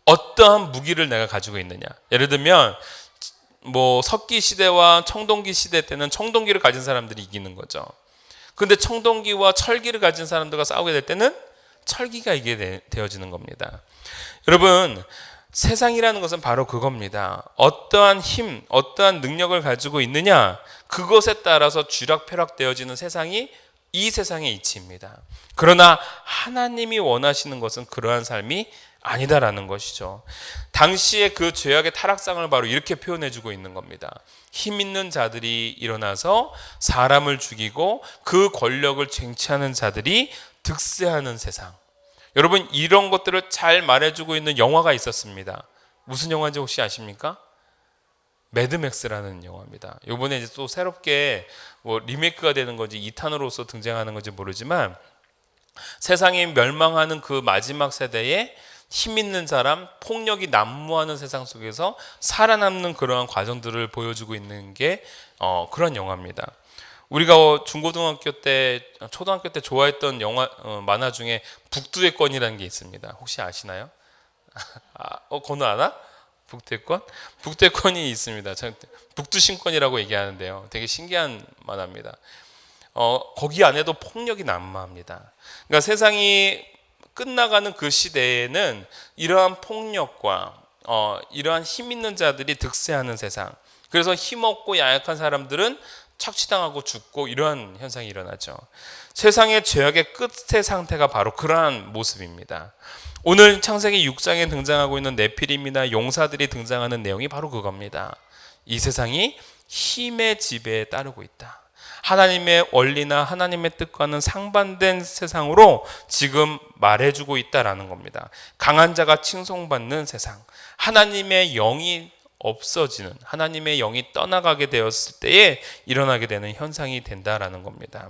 Speaker 4: 어떠한 무기를 내가 가지고 있느냐. 예를 들면 뭐 석기 시대와 청동기 시대 때는 청동기를 가진 사람들이 이기는 거죠. 근데 청동기와 철기를 가진 사람들과 싸우게 될 때는 철기가 이기게 되어지는 겁니다. 여러분, 세상이라는 것은 바로 그겁니다. 어떠한 힘, 어떠한 능력을 가지고 있느냐, 그것에 따라서 쥐락펴락 되어지는 세상이 이 세상의 이치입니다. 그러나 하나님이 원하시는 것은 그러한 삶이 아니다라는 것이죠. 당시의 그 죄악의 타락상을 바로 이렇게 표현해주고 있는 겁니다. 힘 있는 자들이 일어나서 사람을 죽이고 그 권력을 쟁취하는 자들이 득세하는 세상. 여러분, 이런 것들을 잘 말해주고 있는 영화가 있었습니다. 무슨 영화인지 혹시 아십니까? 매드맥스라는 영화입니다. 이번에 이제 또 새롭게 뭐 리메이크가 되는 건지 2탄으로서 등장하는 건지 모르지만 세상이 멸망하는 그 마지막 세대에 힘 있는 사람, 폭력이 난무하는 세상 속에서 살아남는 그러한 과정들을 보여주고 있는 게 그런 영화입니다. 우리가 중고등학교 때, 초등학교 때 좋아했던 영화 만화 중에 북두의 권이라는 게 있습니다. 혹시 아시나요? 건우 아나? 북두권? 북두권이 있습니다. 북두신권이라고 얘기하는데요. 되게 신기한 만화입니다. 거기 안에도 폭력이 난무합니다. 그러니까 세상이 끝나가는 그 시대에는 이러한 폭력과 이러한 힘 있는 자들이 득세하는 세상. 그래서 힘없고 야약한 사람들은 착취당하고 죽고 이러한 현상이 일어나죠. 세상의 죄악의 끝의 상태가 바로 그러한 모습입니다. 오늘 창세기 6장에 등장하고 있는 네피림이나 용사들이 등장하는 내용이 바로 그겁니다. 이 세상이 힘의 지배에 따르고 있다. 하나님의 원리나 하나님의 뜻과는 상반된 세상으로 지금 말해주고 있다라는 겁니다. 강한 자가 칭송받는 세상, 하나님의 영이 없어지는, 하나님의 영이 떠나가게 되었을 때에 일어나게 되는 현상이 된다라는 겁니다.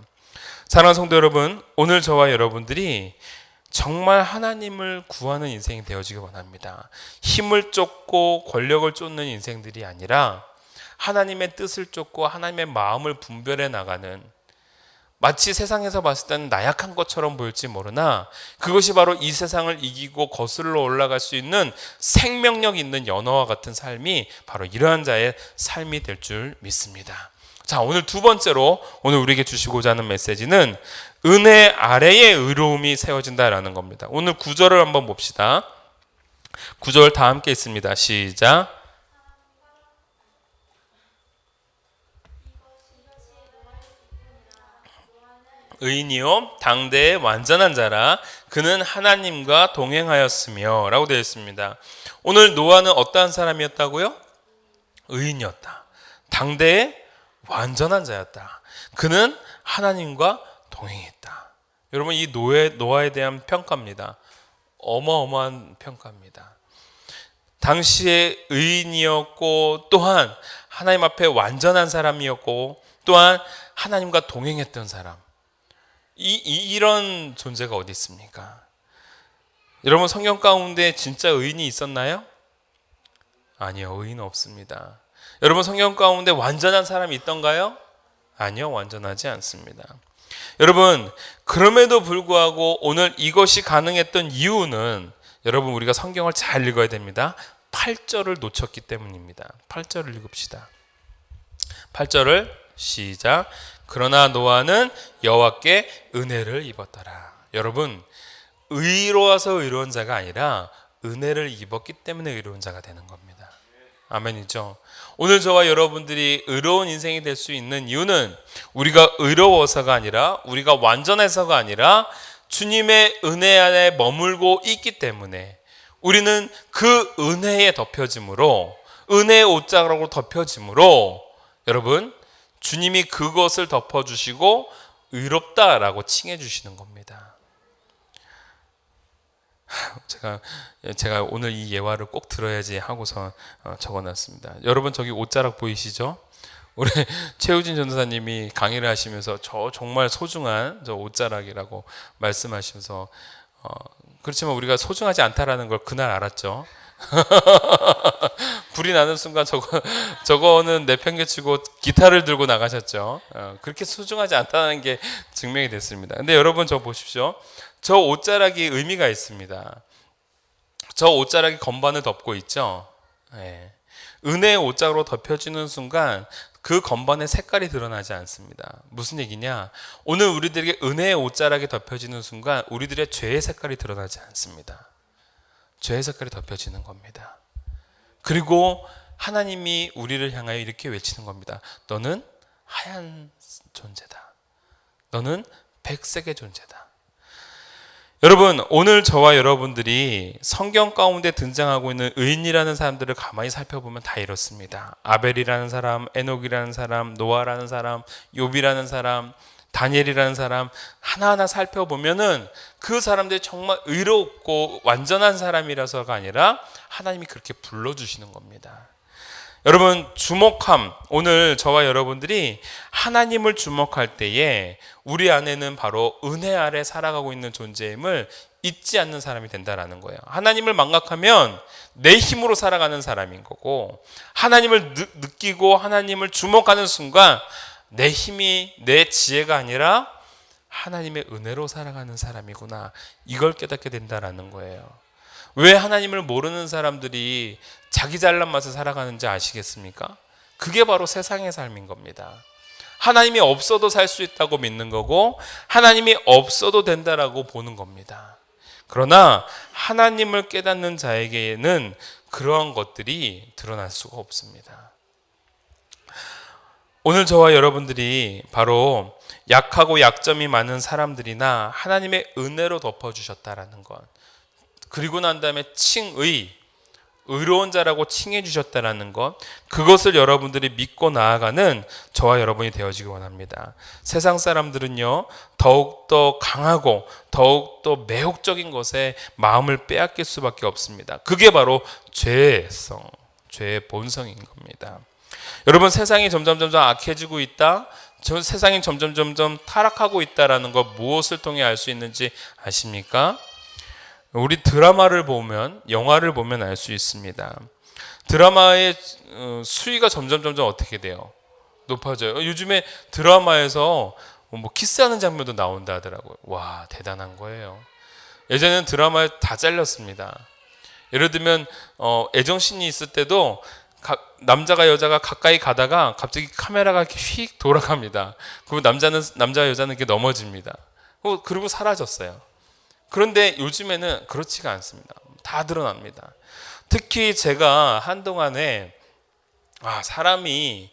Speaker 4: 사랑하는 성도 여러분, 오늘 저와 여러분들이 정말 하나님을 구하는 인생이 되어지기 원합니다. 힘을 쫓고 권력을 쫓는 인생들이 아니라 하나님의 뜻을 쫓고 하나님의 마음을 분별해 나가는, 마치 세상에서 봤을 때는 나약한 것처럼 보일지 모르나 그것이 바로 이 세상을 이기고 거슬러 올라갈 수 있는 생명력 있는 연어와 같은 삶이 바로 이러한 자의 삶이 될 줄 믿습니다. 자, 오늘 두 번째로 오늘 우리에게 주시고자 하는 메시지는 은혜 아래에 의로움이 세워진다라는 겁니다. 오늘 9절을 한번 봅시다. 9절 다 함께 있습니다. 시작. 의인이요 당대의 완전한 자라 그는 하나님과 동행하였으며 라고 되어 있습니다. 오늘 노아는 어떠한 사람이었다고요? 의인이었다. 당대의 완전한 자였다. 그는 하나님과 동행했다. 여러분, 이 노아에 대한 평가입니다. 어마어마한 평가입니다. 당시에 의인이었고 또한 하나님 앞에 완전한 사람이었고 또한 하나님과 동행했던 사람. 이런 존재가 어디 있습니까? 여러분, 성경 가운데 진짜 의인이 있었나요? 아니요, 의인은 없습니다. 여러분, 성경 가운데 완전한 사람이 있던가요? 아니요, 완전하지 않습니다. 여러분, 그럼에도 불구하고 오늘 이것이 가능했던 이유는 여러분, 우리가 성경을 잘 읽어야 됩니다. 8절을 놓쳤기 때문입니다. 8절을 읽읍시다. 8절을 시작. 그러나 노아는 여호와께 은혜를 입었더라. 여러분, 의로워서 의로운 자가 아니라 은혜를 입었기 때문에 의로운 자가 되는 겁니다. 아멘이죠. 오늘 저와 여러분들이 의로운 인생이 될 수 있는 이유는 우리가 의로워서가 아니라, 우리가 완전해서가 아니라 주님의 은혜 안에 머물고 있기 때문에, 우리는 그 은혜에 덮여짐으로, 은혜의 옷자락으로 덮여짐으로, 여러분, 주님이 그것을 덮어주시고 의롭다라고 칭해 주시는 겁니다. 제가 오늘 이 예화를 꼭 들어야지 하고서 적어놨습니다. 여러분, 저기 옷자락 보이시죠? 우리 최우진 전도사님이 강의를 하시면서 저 정말 소중한 저 옷자락이라고 말씀하시면서, 그렇지만 우리가 소중하지 않다라는 걸 그날 알았죠. 불이 나는 순간 저거는 내팽개치고 기타를 들고 나가셨죠. 그렇게 소중하지 않다는 게 증명이 됐습니다. 근데 여러분, 저 보십시오. 저 옷자락이 의미가 있습니다. 저 옷자락이 건반을 덮고 있죠. 네. 은혜의 옷자락으로 덮여지는 순간 그 건반의 색깔이 드러나지 않습니다. 무슨 얘기냐? 오늘 우리들에게 은혜의 옷자락이 덮여지는 순간 우리들의 죄의 색깔이 드러나지 않습니다. 죄의 색깔이 덮여지는 겁니다. 그리고 하나님이 우리를 향하여 이렇게 외치는 겁니다. 너는 하얀 존재다. 너는 백색의 존재다. 여러분, 오늘 저와 여러분들이 성경 가운데 등장하고 있는 의인이라는 사람들을 가만히 살펴보면 다 이렇습니다. 아벨이라는 사람, 에녹이라는 사람, 노아라는 사람, 욥이라는 사람, 다니엘이라는 사람, 하나하나 살펴보면은 그 사람들이 정말 의롭고 완전한 사람이라서가 아니라 하나님이 그렇게 불러주시는 겁니다. 여러분, 주목함, 오늘 저와 여러분들이 하나님을 주목할 때에 우리 안에는 바로 은혜 아래 살아가고 있는 존재임을 잊지 않는 사람이 된다라는 거예요. 하나님을 망각하면 내 힘으로 살아가는 사람인 거고, 하나님을 느끼고 하나님을 주목하는 순간 내 힘이, 내 지혜가 아니라 하나님의 은혜로 살아가는 사람이구나, 이걸 깨닫게 된다라는 거예요. 왜 하나님을 모르는 사람들이 자기 잘난 맛을 살아가는지 아시겠습니까? 그게 바로 세상의 삶인 겁니다. 하나님이 없어도 살 수 있다고 믿는 거고, 하나님이 없어도 된다라고 보는 겁니다. 그러나 하나님을 깨닫는 자에게는 그러한 것들이 드러날 수가 없습니다. 오늘 저와 여러분들이 바로 약하고 약점이 많은 사람들이나 하나님의 은혜로 덮어주셨다라는 것, 그리고 난 다음에 의로운 자라고 칭해 주셨다라는 것, 그것을 여러분들이 믿고 나아가는 저와 여러분이 되어지기 원합니다. 세상 사람들은요, 더욱더 강하고 더욱더 매혹적인 것에 마음을 빼앗길 수밖에 없습니다. 그게 바로 죄의 본성인 겁니다. 여러분, 세상이 점점 악해지고 있다, 세상이 점점 타락하고 있다라는 것, 무엇을 통해 알 수 있는지 아십니까? 우리 드라마를 보면, 영화를 보면 알 수 있습니다. 드라마의 수위가 점점 어떻게 돼요? 높아져요. 요즘에 드라마에서 뭐 키스하는 장면도 나온다 하더라고요. 와, 대단한 거예요. 예전에는 드라마에 다 잘렸습니다. 예를 들면 애정씬이 있을 때도 남자가 여자가 가까이 가다가 갑자기 카메라가 이렇게 휙 돌아갑니다. 그리고 남자와 여자는 이렇게 넘어집니다. 그리고 사라졌어요. 그런데 요즘에는 그렇지가 않습니다. 다 드러납니다. 특히 제가 한동안에 사람이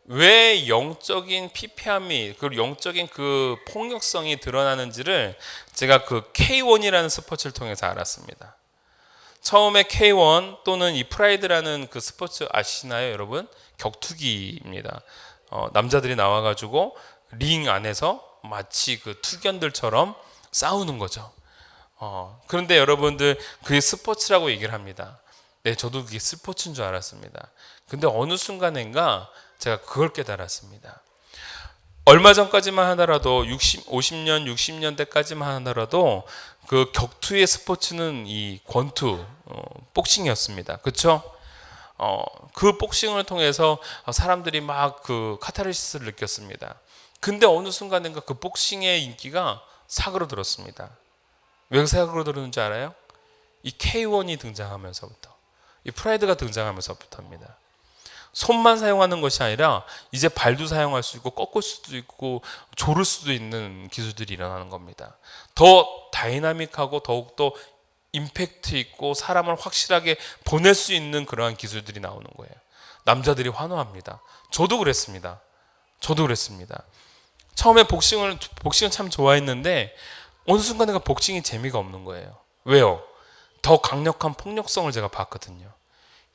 Speaker 4: 왜 영적인 피폐함이, 그리고 영적인 그 폭력성이 드러나는지를 제가 그 K1이라는 스포츠를 통해서 알았습니다. 처음에 K1 또는 이 프라이드라는 그 스포츠 아시나요, 여러분? 격투기입니다. 남자들이 나와가지고 링 안에서 마치 그 투견들처럼 싸우는 거죠. 그런데 여러분들, 그게 스포츠라고 얘기를 합니다. 네, 저도 그게 스포츠인 줄 알았습니다. 근데 어느 순간인가 제가 그걸 깨달았습니다. 얼마 전까지만 하더라도 50년, 60년대까지만 하더라도 그 격투의 스포츠는 이 권투, 복싱이었습니다. 그렇죠? 그 복싱을 통해서 사람들이 막 그 카타르시스를 느꼈습니다. 근데 어느 순간인가 그 복싱의 인기가 사그러들었습니다. 왜 사그러들었는지 알아요? 이 K1이 등장하면서부터, 이 프라이드가 등장하면서부터입니다. 손만 사용하는 것이 아니라 이제 발도 사용할 수 있고 꺾을 수도 있고 조를 수도 있는 기술들이 일어나는 겁니다. 더 다이나믹하고 더욱더 임팩트 있고 사람을 확실하게 보낼 수 있는 그러한 기술들이 나오는 거예요. 남자들이 환호합니다. 저도 그랬습니다. 처음에 복싱을 참 좋아했는데 어느 순간에 복싱이 재미가 없는 거예요. 왜요? 더 강력한 폭력성을 제가 봤거든요.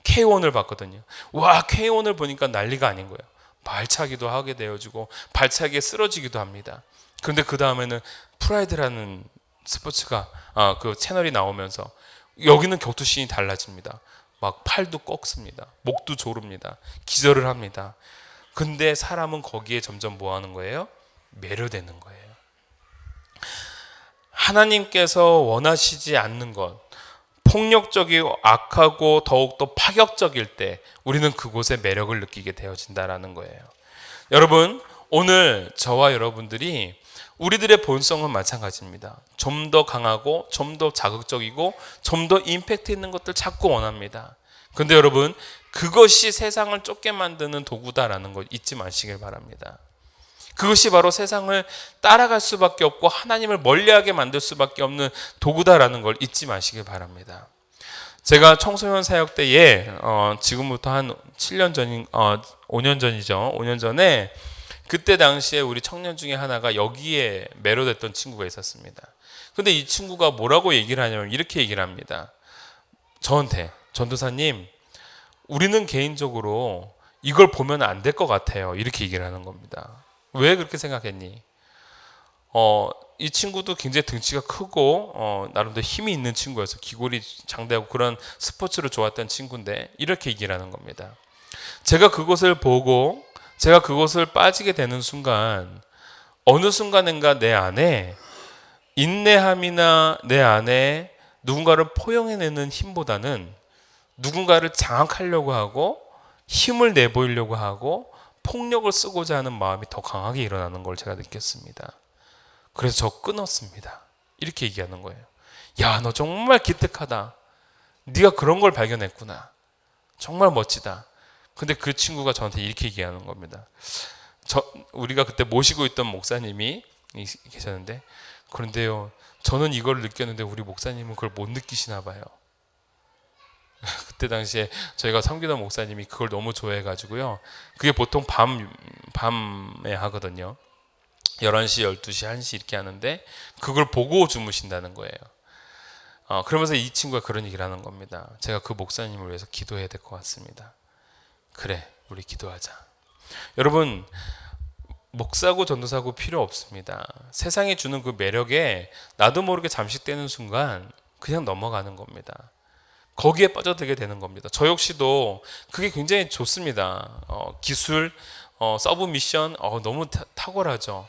Speaker 4: K1을 봤거든요. 와, K1을 보니까 난리가 아닌 거예요. 발차기도 하게 되어지고 발차기에 쓰러지기도 합니다. 그런데 그 다음에는 프라이드라는 스포츠가 그 채널이 나오면서 여기는 격투씬이 달라집니다. 막 팔도 꺾습니다. 목도 조릅니다. 기절을 합니다. 근데 사람은 거기에 점점 뭐 하는 거예요? 매료되는 거예요. 하나님께서 원하시지 않는 것, 폭력적이고 악하고 더욱더 파격적일 때 우리는 그곳에 매력을 느끼게 되어진다라는 거예요. 여러분, 오늘 저와 여러분들이 우리들의 본성은 마찬가지입니다. 좀 더 강하고 좀 더 자극적이고 좀 더 임팩트 있는 것들 자꾸 원합니다. 근데 여러분, 그것이 세상을 쫓게 만드는 도구다라는 걸 잊지 마시길 바랍니다. 그것이 바로 세상을 따라갈 수밖에 없고 하나님을 멀리하게 만들 수밖에 없는 도구다라는 걸 잊지 마시길 바랍니다. 제가 청소년 사역 때에 지금부터 한 7년 전인 5년 전이죠. 5년 전에 그때 당시에 우리 청년 중에 하나가 여기에 매료됐던 친구가 있었습니다. 근데 이 친구가 뭐라고 얘기를 하냐면 이렇게 얘기를 합니다. 저한테, 전도사님, 우리는 개인적으로 이걸 보면 안 될 것 같아요. 이렇게 얘기를 하는 겁니다. 왜 그렇게 생각했니? 이 친구도 굉장히 등치가 크고 나름대로 힘이 있는 친구여서 기골이 장대하고 그런 스포츠를 좋아했던 친구인데 이렇게 얘기를 하는 겁니다. 제가 그것을 보고 제가 그것을 빠지게 되는 순간 어느 순간인가 내 안에 인내함이나 내 안에 누군가를 포용해내는 힘보다는 누군가를 장악하려고 하고 힘을 내보이려고 하고 폭력을 쓰고자 하는 마음이 더 강하게 일어나는 걸 제가 느꼈습니다. 그래서 저 끊었습니다. 이렇게 얘기하는 거예요. 야, 너 정말 기특하다. 네가 그런 걸 발견했구나. 정말 멋지다. 근데 그 친구가 저한테 이렇게 얘기하는 겁니다. 우리가 그때 모시고 있던 목사님이 계셨는데, 그런데요, 저는 이걸 느꼈는데 우리 목사님은 그걸 못 느끼시나 봐요. 그때 당시에 저희가 섬기던 목사님이 그걸 너무 좋아해가지고요. 그게 보통 밤에 하거든요. 11시, 12시, 1시 이렇게 하는데 그걸 보고 주무신다는 거예요. 그러면서 이 친구가 그런 얘기를 하는 겁니다. 제가 그 목사님을 위해서 기도해야 될 것 같습니다. 그래, 우리 기도하자. 여러분, 목사고 전도사고 필요 없습니다. 세상이 주는 그 매력에 나도 모르게 잠식되는 순간 그냥 넘어가는 겁니다. 거기에 빠져들게 되는 겁니다. 저 역시도 그게 굉장히 좋습니다. 기술, 서브 미션 너무 탁월하죠.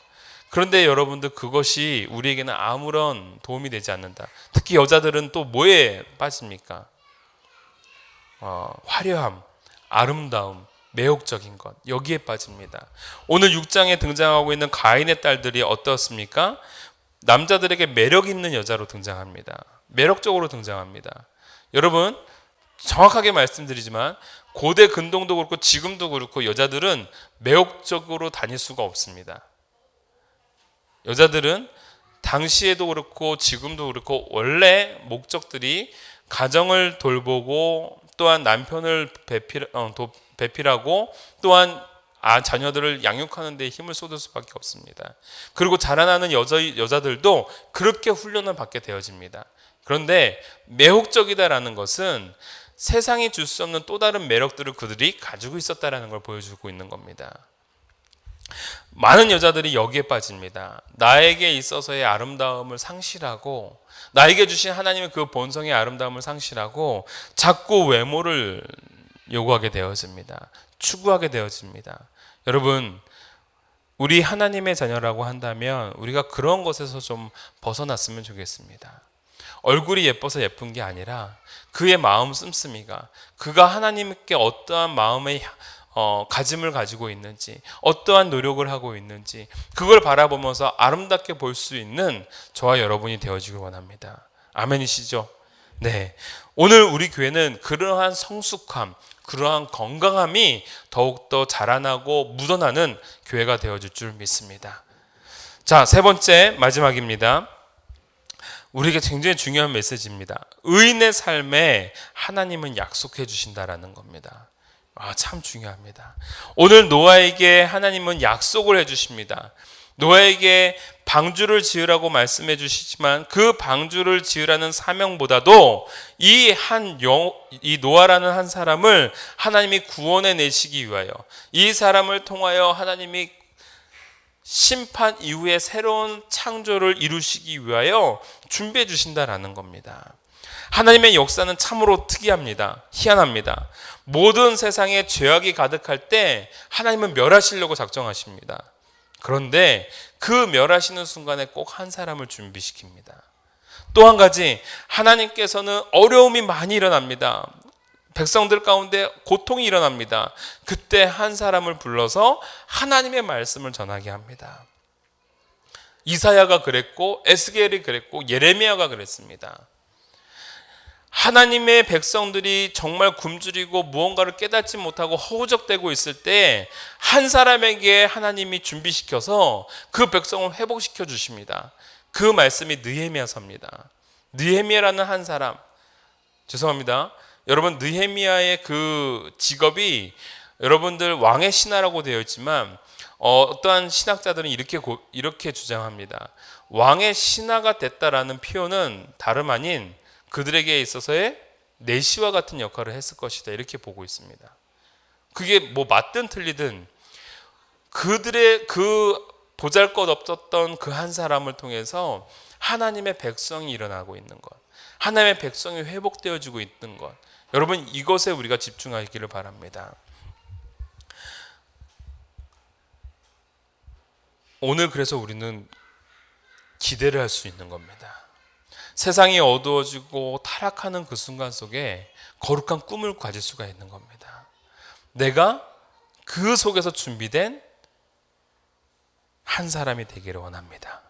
Speaker 4: 그런데 여러분들 그것이 우리에게는 아무런 도움이 되지 않는다. 특히 여자들은 또 뭐에 빠집니까? 화려함, 아름다움, 매혹적인 것, 여기에 빠집니다. 오늘 6장에 등장하고 있는 가인의 딸들이 어떻습니까? 남자들에게 매력 있는 여자로 등장합니다. 매력적으로 등장합니다. 여러분, 정확하게 말씀드리지만 고대 근동도 그렇고 지금도 그렇고 여자들은 매혹적으로 다닐 수가 없습니다. 여자들은 당시에도 그렇고 지금도 그렇고 원래 목적들이 가정을 돌보고 또한 남편을 배필하고 또한 자녀들을 양육하는 데 힘을 쏟을 수밖에 없습니다. 그리고 자라나는 여자들도 그렇게 훈련을 받게 되어집니다. 그런데 매혹적이다라는 것은 세상이 줄 수 없는 또 다른 매력들을 그들이 가지고 있었다라는 걸 보여주고 있는 겁니다. 많은 여자들이 여기에 빠집니다. 나에게 있어서의 아름다움을 상실하고 나에게 주신 하나님의 그 본성의 아름다움을 상실하고 자꾸 외모를 요구하게 되어집니다. 추구하게 되어집니다. 여러분, 우리 하나님의 자녀라고 한다면 우리가 그런 것에서 좀 벗어났으면 좋겠습니다. 얼굴이 예뻐서 예쁜 게 아니라 그의 마음 씀씀이가 그가 하나님께 어떠한 마음의 가짐을 가지고 있는지 어떠한 노력을 하고 있는지 그걸 바라보면서 아름답게 볼 수 있는 저와 여러분이 되어지길 원합니다. 아멘이시죠? 네, 오늘 우리 교회는 그러한 성숙함, 그러한 건강함이 더욱더 자라나고 묻어나는 교회가 되어줄 줄 믿습니다. 자, 세 번째 마지막입니다. 우리에게 굉장히 중요한 메시지입니다. 의인의 삶에 하나님은 약속해 주신다라는 겁니다. 참 중요합니다. 오늘 노아에게 하나님은 약속을 해 주십니다. 노아에게 방주를 지으라고 말씀해 주시지만 그 방주를 지으라는 사명보다도 이 노아라는 한 사람을 하나님이 구원해 내시기 위하여, 이 사람을 통하여 하나님이 심판 이후에 새로운 창조를 이루시기 위하여 준비해 주신다라는 겁니다. 하나님의 역사는 참으로 특이합니다. 희한합니다. 모든 세상에 죄악이 가득할 때 하나님은 멸하시려고 작정하십니다. 그런데 그 멸하시는 순간에 꼭 한 사람을 준비시킵니다. 또 한 가지, 하나님께서는 어려움이 많이 일어납니다. 백성들 가운데 고통이 일어납니다. 그때 한 사람을 불러서 하나님의 말씀을 전하게 합니다. 이사야가 그랬고 에스겔이 그랬고 예레미야가 그랬습니다. 하나님의 백성들이 정말 굶주리고 무언가를 깨닫지 못하고 허우적대고 있을 때 한 사람에게 하나님이 준비시켜서 그 백성을 회복시켜 주십니다. 그 말씀이 느헤미야서입니다. 느헤미야라는 한 사람, 죄송합니다. 여러분, 느헤미야의 그 직업이 여러분들 왕의 신하라고 되어 있지만 어떠한 신학자들은 이렇게 주장합니다. 왕의 신하가 됐다라는 표현은 다름 아닌 그들에게 있어서의 내시와 같은 역할을 했을 것이다, 이렇게 보고 있습니다. 그게 뭐 맞든 틀리든 그들의 그 보잘것없었던 그 한 사람을 통해서 하나님의 백성이 일어나고 있는 것, 하나님의 백성이 회복되어지고 있는 것, 여러분 이것에 우리가 집중하기를 바랍니다. 오늘 그래서 우리는 기대를 할 수 있는 겁니다. 세상이 어두워지고 타락하는 그 순간 속에 거룩한 꿈을 가질 수가 있는 겁니다. 내가 그 속에서 준비된 한 사람이 되기를 원합니다.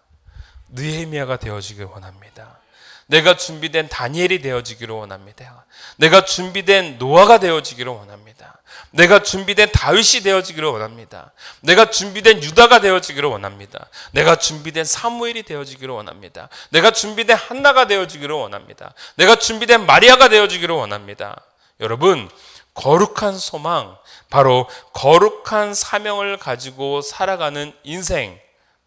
Speaker 4: 느헤미야가 되어지기를 원합니다. 내가 준비된 다니엘이 되어지기를 원합니다. 내가 준비된 노아가 되어지기를 원합니다. 내가 준비된 다윗이 되어지기를 원합니다. 내가 준비된 유다가 되어지기를 원합니다. 내가 준비된 사무엘이 되어지기를 원합니다. 내가 준비된 한나가 되어지기를 원합니다. 내가 준비된 마리아가 되어지기를 원합니다. 여러분, 거룩한 소망, 바로 거룩한 사명을 가지고 살아가는 인생,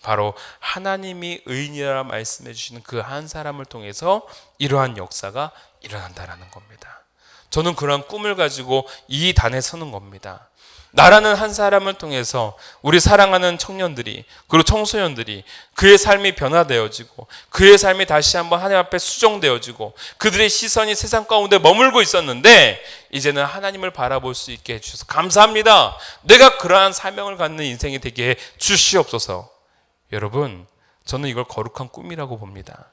Speaker 4: 바로 하나님이 의인이라 말씀해 주시는 그 한 사람을 통해서 이러한 역사가 일어난다라는 겁니다. 저는 그러한 꿈을 가지고 이 단에 서는 겁니다. 나라는 한 사람을 통해서 우리 사랑하는 청년들이, 그리고 청소년들이 그의 삶이 변화되어지고 그의 삶이 다시 한번 하나님 앞에 수정되어지고 그들의 시선이 세상 가운데 머물고 있었는데 이제는 하나님을 바라볼 수 있게 해주셔서 감사합니다. 내가 그러한 사명을 갖는 인생이 되게 해 주시옵소서. 여러분, 저는 이걸 거룩한 꿈이라고 봅니다.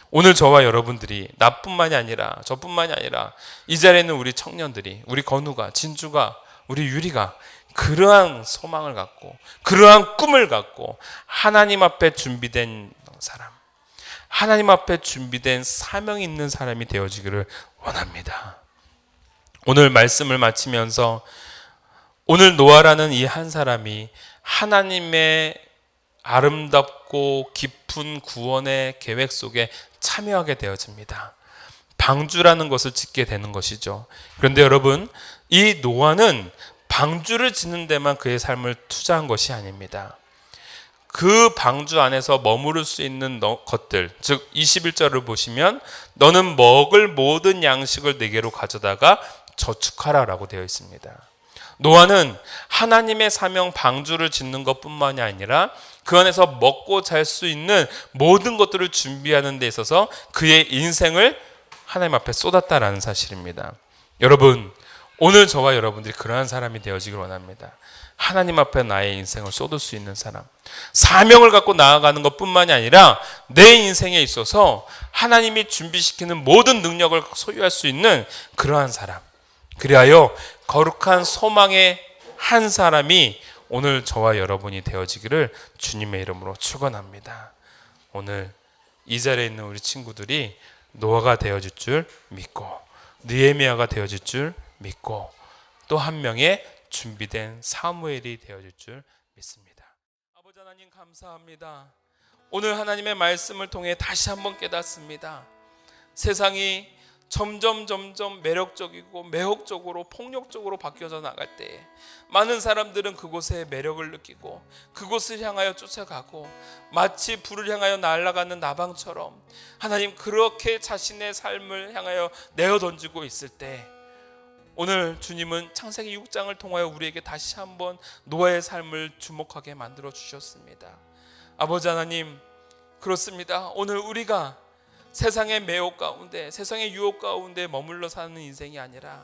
Speaker 4: 오늘 저와 여러분들이, 나뿐만이 아니라 저뿐만이 아니라 이 자리에 있는 우리 청년들이, 우리 건우가, 진주가, 우리 유리가 그러한 소망을 갖고 그러한 꿈을 갖고 하나님 앞에 준비된 사람, 하나님 앞에 준비된 사명이 있는 사람이 되어지기를 원합니다. 오늘 말씀을 마치면서 오늘 노아라는 이 한 사람이 하나님의 아름답고 깊은 구원의 계획 속에 참여하게 되어집니다. 방주라는 것을 짓게 되는 것이죠. 그런데 여러분, 이 노아는 방주를 짓는 데만 그의 삶을 투자한 것이 아닙니다. 그 방주 안에서 머무를 수 있는 것들, 즉 21절을 보시면 너는 먹을 모든 양식을 내게로 가져다가 저축하라 라고 되어 있습니다. 노아는 하나님의 사명 방주를 짓는 것뿐만이 아니라 그 안에서 먹고 잘 수 있는 모든 것들을 준비하는 데 있어서 그의 인생을 하나님 앞에 쏟았다라는 사실입니다. 여러분, 오늘 저와 여러분들이 그러한 사람이 되어지길 원합니다. 하나님 앞에 나의 인생을 쏟을 수 있는 사람, 사명을 갖고 나아가는 것뿐만이 아니라 내 인생에 있어서 하나님이 준비시키는 모든 능력을 소유할 수 있는 그러한 사람, 그리하여 거룩한 소망의 한 사람이 오늘 저와 여러분이 되어지기를 주님의 이름으로 축원합니다. 오늘 이 자리에 있는 우리 친구들이 노아가 되어질 줄 믿고 느헤미야가 되어질 줄 믿고 또 한 명의 준비된 사무엘이 되어질 줄 믿습니다. 아버지 하나님 감사합니다. 오늘 하나님의 말씀을 통해 다시 한번 깨닫습니다. 세상이 점점 매력적이고 매혹적으로 폭력적으로 바뀌어져 나갈 때에 많은 사람들은 그곳에 매력을 느끼고 그곳을 향하여 쫓아가고 마치 불을 향하여 날아가는 나방처럼 하나님 그렇게 자신의 삶을 향하여 내어 던지고 있을 때 오늘 주님은 창세기 6장을 통하여 우리에게 다시 한번 노아의 삶을 주목하게 만들어 주셨습니다. 아버지 하나님 그렇습니다. 오늘 우리가 세상의 매혹 가운데 세상의 유혹 가운데 머물러 사는 인생이 아니라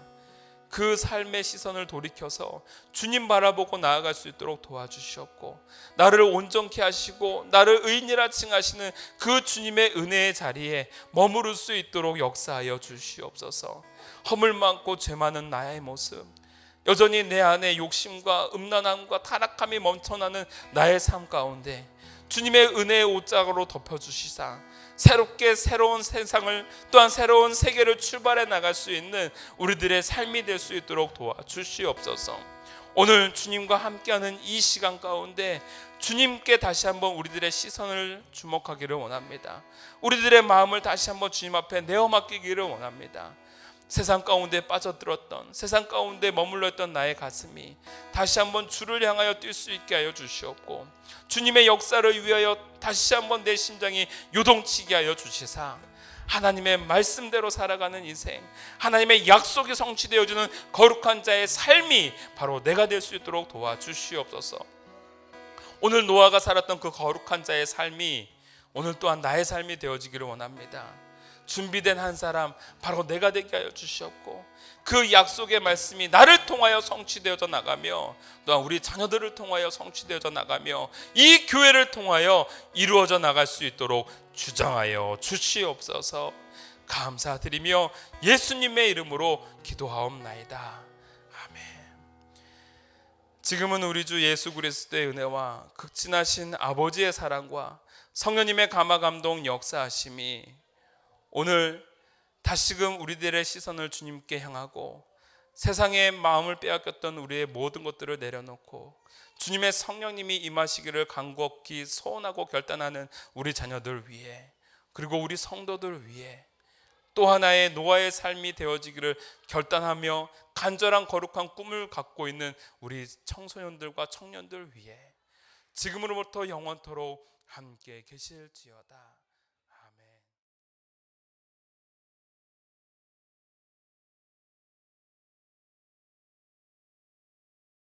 Speaker 4: 그 삶의 시선을 돌이켜서 주님 바라보고 나아갈 수 있도록 도와주시옵고 나를 온전케 하시고 나를 의인이라 칭하시는 그 주님의 은혜의 자리에 머무를 수 있도록 역사하여 주시옵소서. 허물 많고 죄 많은 나의 모습, 여전히 내 안에 욕심과 음란함과 타락함이 넘쳐나는 나의 삶 가운데 주님의 은혜의 옷자락으로 덮어주시사 새롭게 새로운 세상을 또한 새로운 세계를 출발해 나갈 수 있는 우리들의 삶이 될 수 있도록 도와주시옵소서. 오늘 주님과 함께하는 이 시간 가운데 주님께 다시 한번 우리들의 시선을 주목하기를 원합니다. 우리들의 마음을 다시 한번 주님 앞에 내어 맡기기를 원합니다. 세상 가운데 빠져들었던 세상 가운데 머물러 있던 나의 가슴이 다시 한번 주를 향하여 뛸 수 있게 하여 주시옵고 주님의 역사를 위하여 다시 한번 내 심장이 요동치게 하여 주시사 하나님의 말씀대로 살아가는 인생, 하나님의 약속이 성취되어지는 거룩한 자의 삶이 바로 내가 될 수 있도록 도와주시옵소서. 오늘 노아가 살았던 그 거룩한 자의 삶이 오늘 또한 나의 삶이 되어지기를 원합니다. 준비된 한 사람 바로 내가 되게 하여 주시옵고 그 약속의 말씀이 나를 통하여 성취되어져 나가며 또한 우리 자녀들을 통하여 성취되어져 나가며 이 교회를 통하여 이루어져 나갈 수 있도록 주장하여 주시옵소서. 감사드리며 예수님의 이름으로 기도하옵나이다. 아멘. 지금은 우리 주 예수 그리스도의 은혜와 극진하신 아버지의 사랑과 성령님의 감화감동 역사하심이 오늘 다시금 우리들의 시선을 주님께 향하고 세상의 마음을 빼앗겼던 우리의 모든 것들을 내려놓고 주님의 성령님이 임하시기를 간곡히 소원하고 결단하는 우리 자녀들 위해 그리고 우리 성도들 위해 또 하나의 노아의 삶이 되어지기를 결단하며 간절한 거룩한 꿈을 갖고 있는 우리 청소년들과 청년들 위해 지금으로부터 영원토록 함께 계실지어다.